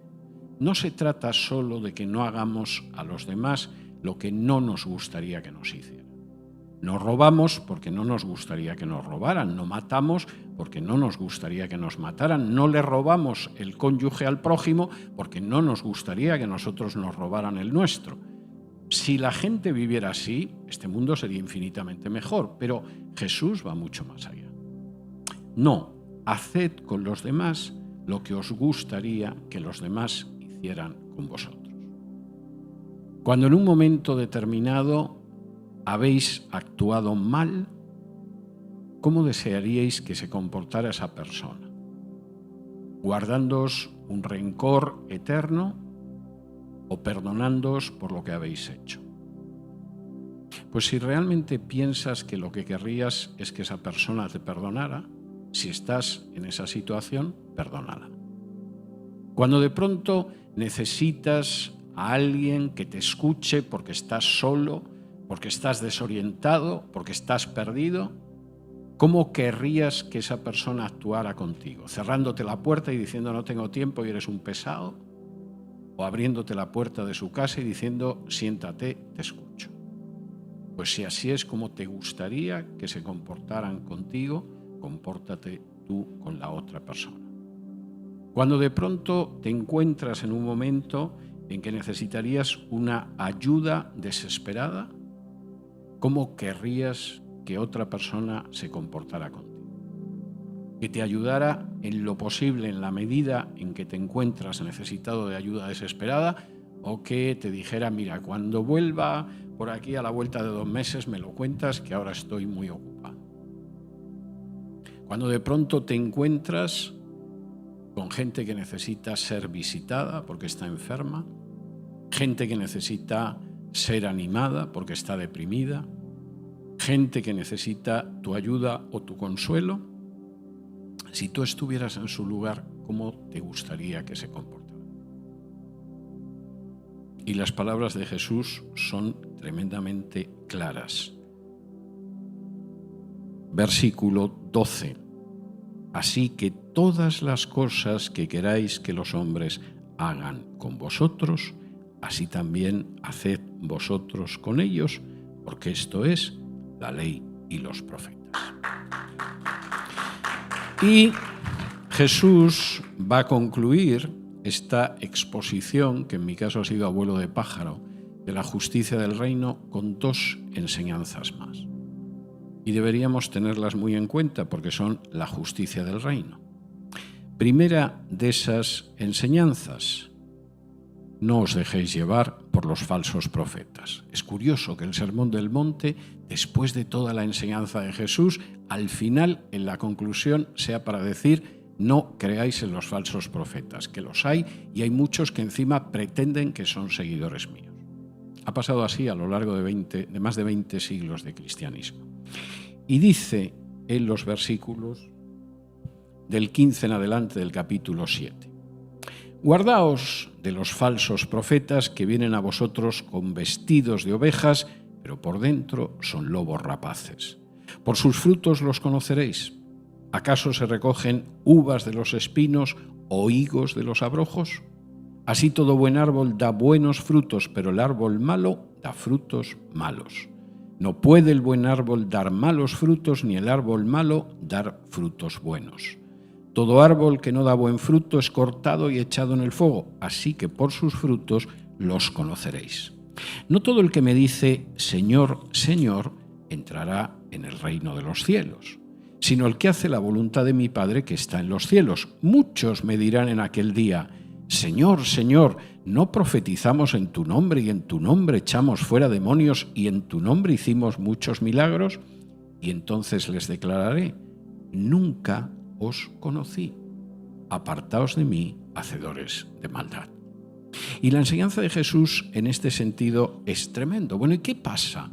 No se trata solo de que no hagamos a los demás lo que no nos gustaría que nos hicieran. No robamos porque no nos gustaría que nos robaran, no matamos porque no nos gustaría que nos mataran, no le robamos el cónyuge al prójimo porque no nos gustaría que nosotros nos robaran el nuestro. Si la gente viviera así, este mundo sería infinitamente mejor, pero Jesús va mucho más allá. No, haced con los demás lo que os gustaría que los demás hicieran con vosotros. Cuando en un momento determinado habéis actuado mal, ¿cómo desearíais que se comportara esa persona? ¿Guardándoos un rencor eterno o perdonándoos por lo que habéis hecho? Pues si realmente piensas que lo que querrías es que esa persona te perdonara, si estás en esa situación, perdónala. Cuando de pronto necesitas a alguien que te escuche porque estás solo, porque estás desorientado, porque estás perdido, ¿cómo querrías que esa persona actuara contigo? ¿Cerrándote la puerta y diciendo no tengo tiempo y eres un pesado? ¿O abriéndote la puerta de su casa y diciendo siéntate, te escucho? Pues si así es como te gustaría que se comportaran contigo, compórtate tú con la otra persona. Cuando de pronto te encuentras en un momento en que necesitarías una ayuda desesperada, ¿cómo querrías que otra persona se comportara contigo? Que te ayudara en lo posible, en la medida en que te encuentras necesitado de ayuda desesperada, o que te dijera, mira, cuando vuelva por aquí a la vuelta de 2 meses me lo cuentas que ahora estoy muy ocupado. Cuando de pronto te encuentras con gente que necesita ser visitada porque está enferma, gente que necesita ser animada porque está deprimida, gente que necesita tu ayuda o tu consuelo, si tú estuvieras en su lugar, ¿cómo te gustaría que se comportara? Y las palabras de Jesús son tremendamente claras. Versículo 12. Así que todas las cosas que queráis que los hombres hagan con vosotros, así también haced vosotros con ellos, porque esto es la ley y los profetas. Y Jesús va a concluir esta exposición, que en mi caso ha sido abuelo de pájaro, de la justicia del reino, con 2 enseñanzas más. Y deberíamos tenerlas muy en cuenta porque son la justicia del reino. Primera de esas enseñanzas: no os dejéis llevar por los falsos profetas. Es curioso que el Sermón del Monte, después de toda la enseñanza de Jesús, al final, en la conclusión, sea para decir: no creáis en los falsos profetas, que los hay y hay muchos que encima pretenden que son seguidores míos. Ha pasado así a lo largo de más de 20 siglos de cristianismo. Y dice en los versículos del 15 en adelante del capítulo 7: guardaos de los falsos profetas que vienen a vosotros con vestidos de ovejas, pero por dentro son lobos rapaces. Por sus frutos los conoceréis. ¿Acaso se recogen uvas de los espinos o higos de los abrojos? Así todo buen árbol da buenos frutos, pero el árbol malo da frutos malos. No puede el buen árbol dar malos frutos, ni el árbol malo dar frutos buenos. Todo árbol que no da buen fruto es cortado y echado en el fuego, así que por sus frutos los conoceréis. No todo el que me dice, Señor, Señor, entrará en el reino de los cielos, sino el que hace la voluntad de mi Padre que está en los cielos. Muchos me dirán en aquel día, Señor, Señor, ¿no profetizamos en tu nombre y en tu nombre echamos fuera demonios y en tu nombre hicimos muchos milagros? Y entonces les declararé, nunca os conocí. Apartaos de mí, hacedores de maldad. Y la enseñanza de Jesús en este sentido es tremendo. Bueno, ¿y qué pasa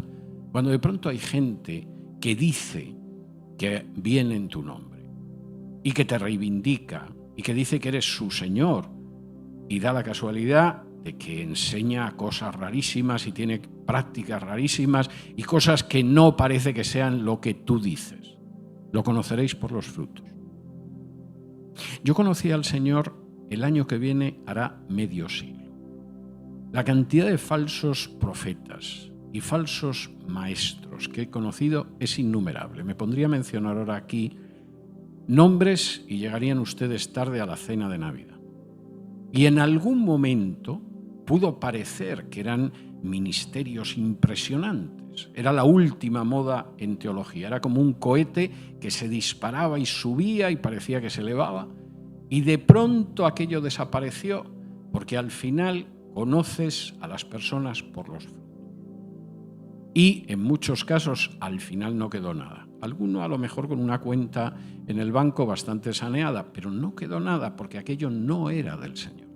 cuando de pronto hay gente que dice que viene en tu nombre y que te reivindica y que dice que eres su Señor y da la casualidad de que enseña cosas rarísimas y tiene prácticas rarísimas y cosas que no parece que sean lo que tú dices? Lo conoceréis por los frutos. Yo conocí al Señor, el año que viene hará medio siglo. La cantidad de falsos profetas y falsos maestros que he conocido es innumerable. Me pondría a mencionar ahora aquí nombres y llegarían ustedes tarde a la cena de Navidad. Y en algún momento pudo parecer que eran ministerios impresionantes. Era la última moda en teología. Era como un cohete que se disparaba y subía y parecía que se elevaba. Y de pronto aquello desapareció porque al final conoces a las personas por los frutos. Y en muchos casos al final no quedó nada. Alguno a lo mejor con una cuenta en el banco bastante saneada, pero no quedó nada porque aquello no era del Señor.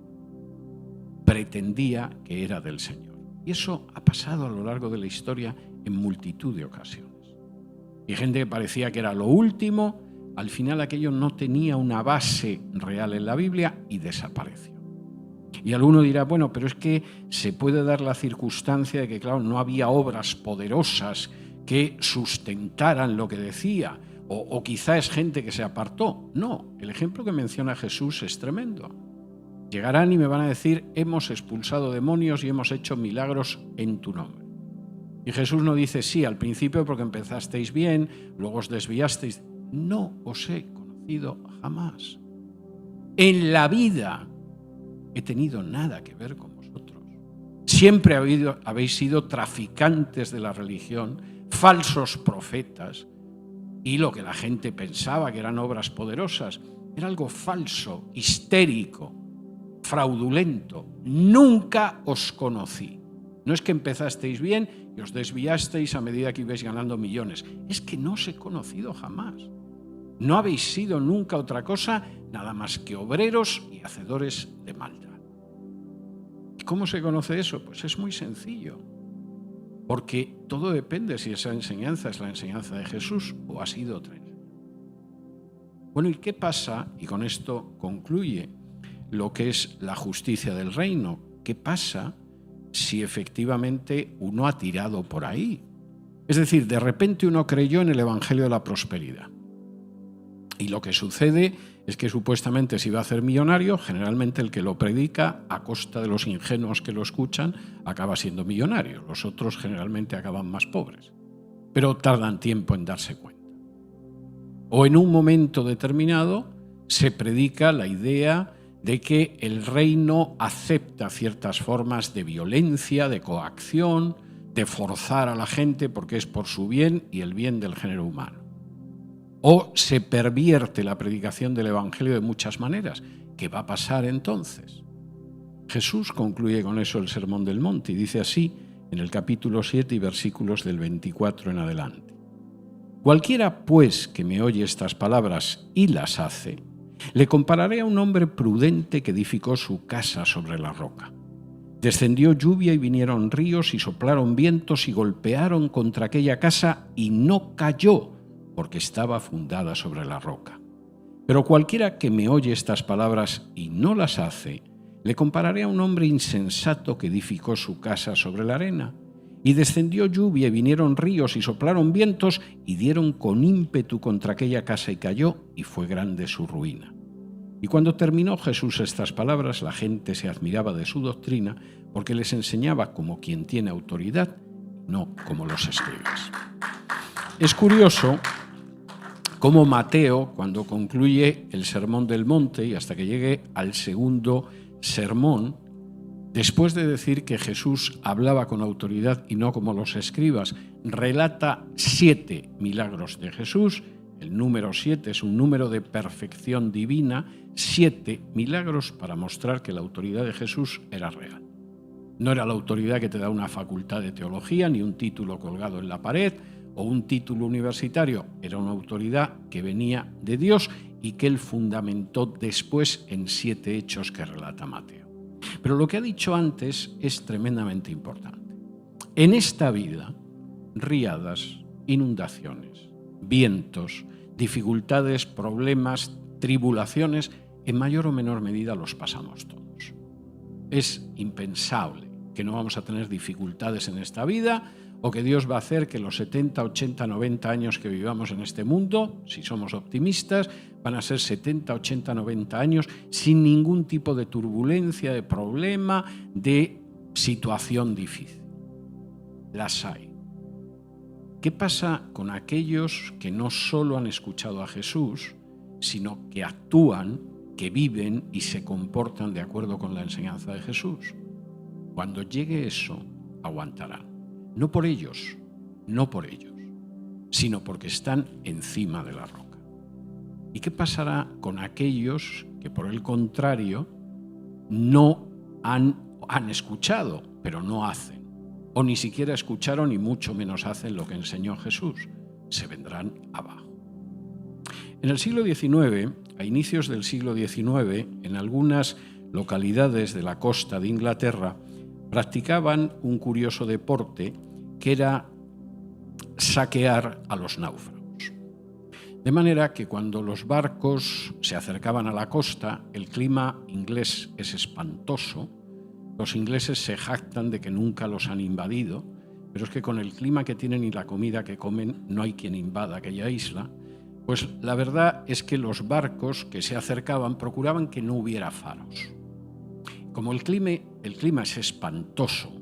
Pretendía que era del Señor. Y eso ha pasado a lo largo de la historia en multitud de ocasiones. Y gente que parecía que era lo último, al final aquello no tenía una base real en la Biblia y desapareció. Y alguno dirá, bueno, pero es que se puede dar la circunstancia de que, claro, no había obras poderosas que sustentaran lo que decía, o quizá es gente que se apartó. No, el ejemplo que menciona Jesús es tremendo. Llegarán y me van a decir, hemos expulsado demonios y hemos hecho milagros en tu nombre. Y Jesús no dice, sí, al principio porque empezasteis bien, luego os desviasteis. No os he conocido jamás. En la vida he tenido nada que ver con vosotros. Siempre habéis sido traficantes de la religión, falsos profetas, y lo que la gente pensaba que eran obras poderosas era algo falso, histérico, fraudulento. Nunca os conocí. No es que empezasteis bien y os desviasteis a medida que ibais ganando millones. Es que no os he conocido jamás. No habéis sido nunca otra cosa nada más que obreros y hacedores de maldad. ¿Y cómo se conoce eso? Pues es muy sencillo. Porque todo depende si esa enseñanza es la enseñanza de Jesús o ha sido otra enseñanza. Bueno, ¿y qué pasa? Y con esto concluye lo que es la justicia del reino. ¿Qué pasa si efectivamente uno ha tirado por ahí? Es decir, de repente uno creyó en el Evangelio de la prosperidad. Y lo que sucede es que supuestamente se iba a hacer millonario, generalmente el que lo predica a costa de los ingenuos que lo escuchan acaba siendo millonario. Los otros generalmente acaban más pobres, pero tardan tiempo en darse cuenta. O en un momento determinado se predica la idea de que el reino acepta ciertas formas de violencia, de coacción, de forzar a la gente porque es por su bien y el bien del género humano. O se pervierte la predicación del Evangelio de muchas maneras. ¿Qué va a pasar entonces? Jesús concluye con eso el Sermón del Monte y dice así en el capítulo 7 y versículos del 24 en adelante. Cualquiera, pues, que me oye estas palabras y las hace, le compararé a un hombre prudente que edificó su casa sobre la roca. Descendió lluvia y vinieron ríos y soplaron vientos y golpearon contra aquella casa y no cayó, porque estaba fundada sobre la roca. Pero cualquiera que me oye estas palabras y no las hace, le compararé a un hombre insensato que edificó su casa sobre la arena. Y descendió lluvia y vinieron ríos y soplaron vientos y dieron con ímpetu contra aquella casa y cayó, y fue grande su ruina. Y cuando terminó Jesús estas palabras, la gente se admiraba de su doctrina, porque les enseñaba como quien tiene autoridad, no como los escribas. Es curioso cómo Mateo, cuando concluye el Sermón del Monte y hasta que llegue al segundo sermón, después de decir que Jesús hablaba con autoridad y no como los escribas, relata 7 milagros de Jesús. El número 7 es un número de perfección divina, 7 milagros para mostrar que la autoridad de Jesús era real. No era la autoridad que te da una facultad de teología, ni un título colgado en la pared o un título universitario. Era una autoridad que venía de Dios y que él fundamentó después en 7 hechos que relata Mateo. Pero lo que ha dicho antes es tremendamente importante. En esta vida, riadas, inundaciones, vientos, dificultades, problemas, tribulaciones, en mayor o menor medida los pasamos todos. Es impensable que no vamos a tener dificultades en esta vida o que Dios va a hacer que los 70, 80, 90 años que vivamos en este mundo, si somos optimistas, van a ser 70, 80, 90 años sin ningún tipo de turbulencia, de problema, de situación difícil. Las hay. ¿Qué pasa con aquellos que no solo han escuchado a Jesús, sino que actúan, que viven y se comportan de acuerdo con la enseñanza de Jesús? Cuando llegue eso, aguantarán. No por ellos, sino porque están encima de la roca. ¿Y qué pasará con aquellos que, por el contrario, no han escuchado, pero no hacen? O ni siquiera escucharon y mucho menos hacen lo que enseñó Jesús. Se vendrán abajo. En el siglo XIX, a inicios del siglo XIX, en algunas localidades de la costa de Inglaterra, practicaban un curioso deporte que era saquear a los náufragos. De manera que cuando los barcos se acercaban a la costa, el clima inglés es espantoso. Los ingleses se jactan de que nunca los han invadido, pero es que con el clima que tienen y la comida que comen no hay quien invada aquella isla. Pues la verdad es que los barcos que se acercaban procuraban que no hubiera faros. Como el clima es espantoso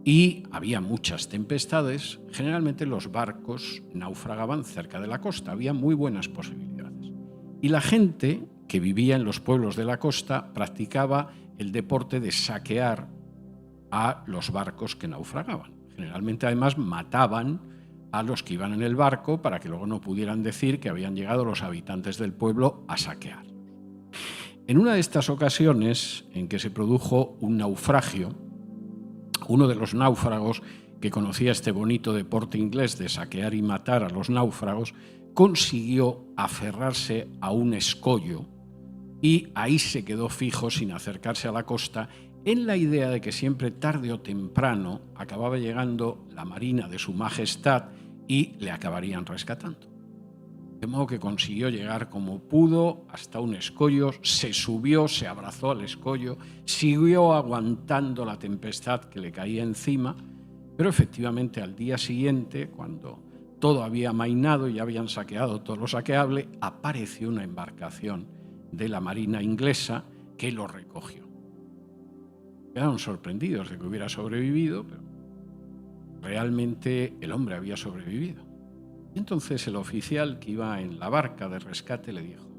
y había muchas tempestades, generalmente los barcos naufragaban cerca de la costa. Había muy buenas posibilidades. Y la gente que vivía en los pueblos de la costa practicaba el deporte de saquear a los barcos que naufragaban. Generalmente, además, mataban a los que iban en el barco para que luego no pudieran decir que habían llegado los habitantes del pueblo a saquear. En una de estas ocasiones en que se produjo un naufragio, uno de los náufragos que conocía este bonito deporte inglés de saquear y matar a los náufragos, consiguió aferrarse a un escollo y ahí se quedó fijo sin acercarse a la costa, en la idea de que siempre tarde o temprano acababa llegando la marina de su majestad y le acabarían rescatando. De modo que consiguió llegar como pudo hasta un escollo, se subió, se abrazó al escollo, siguió aguantando la tempestad que le caía encima, pero efectivamente al día siguiente, cuando todo había amainado y ya habían saqueado todo lo saqueable, apareció una embarcación de la marina inglesa que lo recogió. Quedaron sorprendidos de que hubiera sobrevivido, pero realmente el hombre había sobrevivido. Entonces el oficial que iba en la barca de rescate le dijo,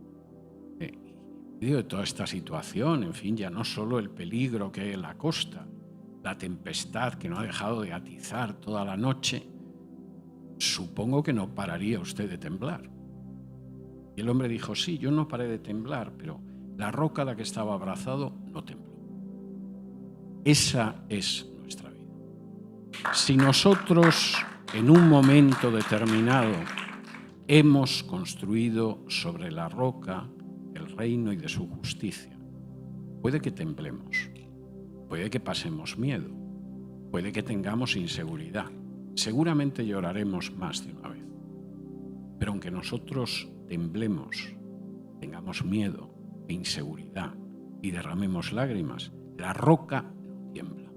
en medio de toda esta situación, en fin, ya no solo el peligro que hay en la costa, la tempestad que no ha dejado de atizar toda la noche, supongo que no pararía usted de temblar. Y el hombre dijo, sí, yo no paré de temblar, pero la roca a la que estaba abrazado no tembló. Esa es nuestra vida. Si nosotros en un momento determinado hemos construido sobre la roca el reino y de su justicia, puede que temblemos, puede que pasemos miedo, puede que tengamos inseguridad, seguramente lloraremos más de una vez. Pero aunque nosotros temblemos, tengamos miedo e inseguridad y derramemos lágrimas, la roca no tiembla.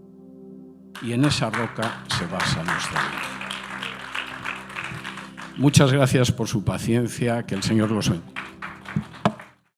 Y en esa roca se basa nuestra vida. Muchas gracias por su paciencia, que el Señor los bendiga.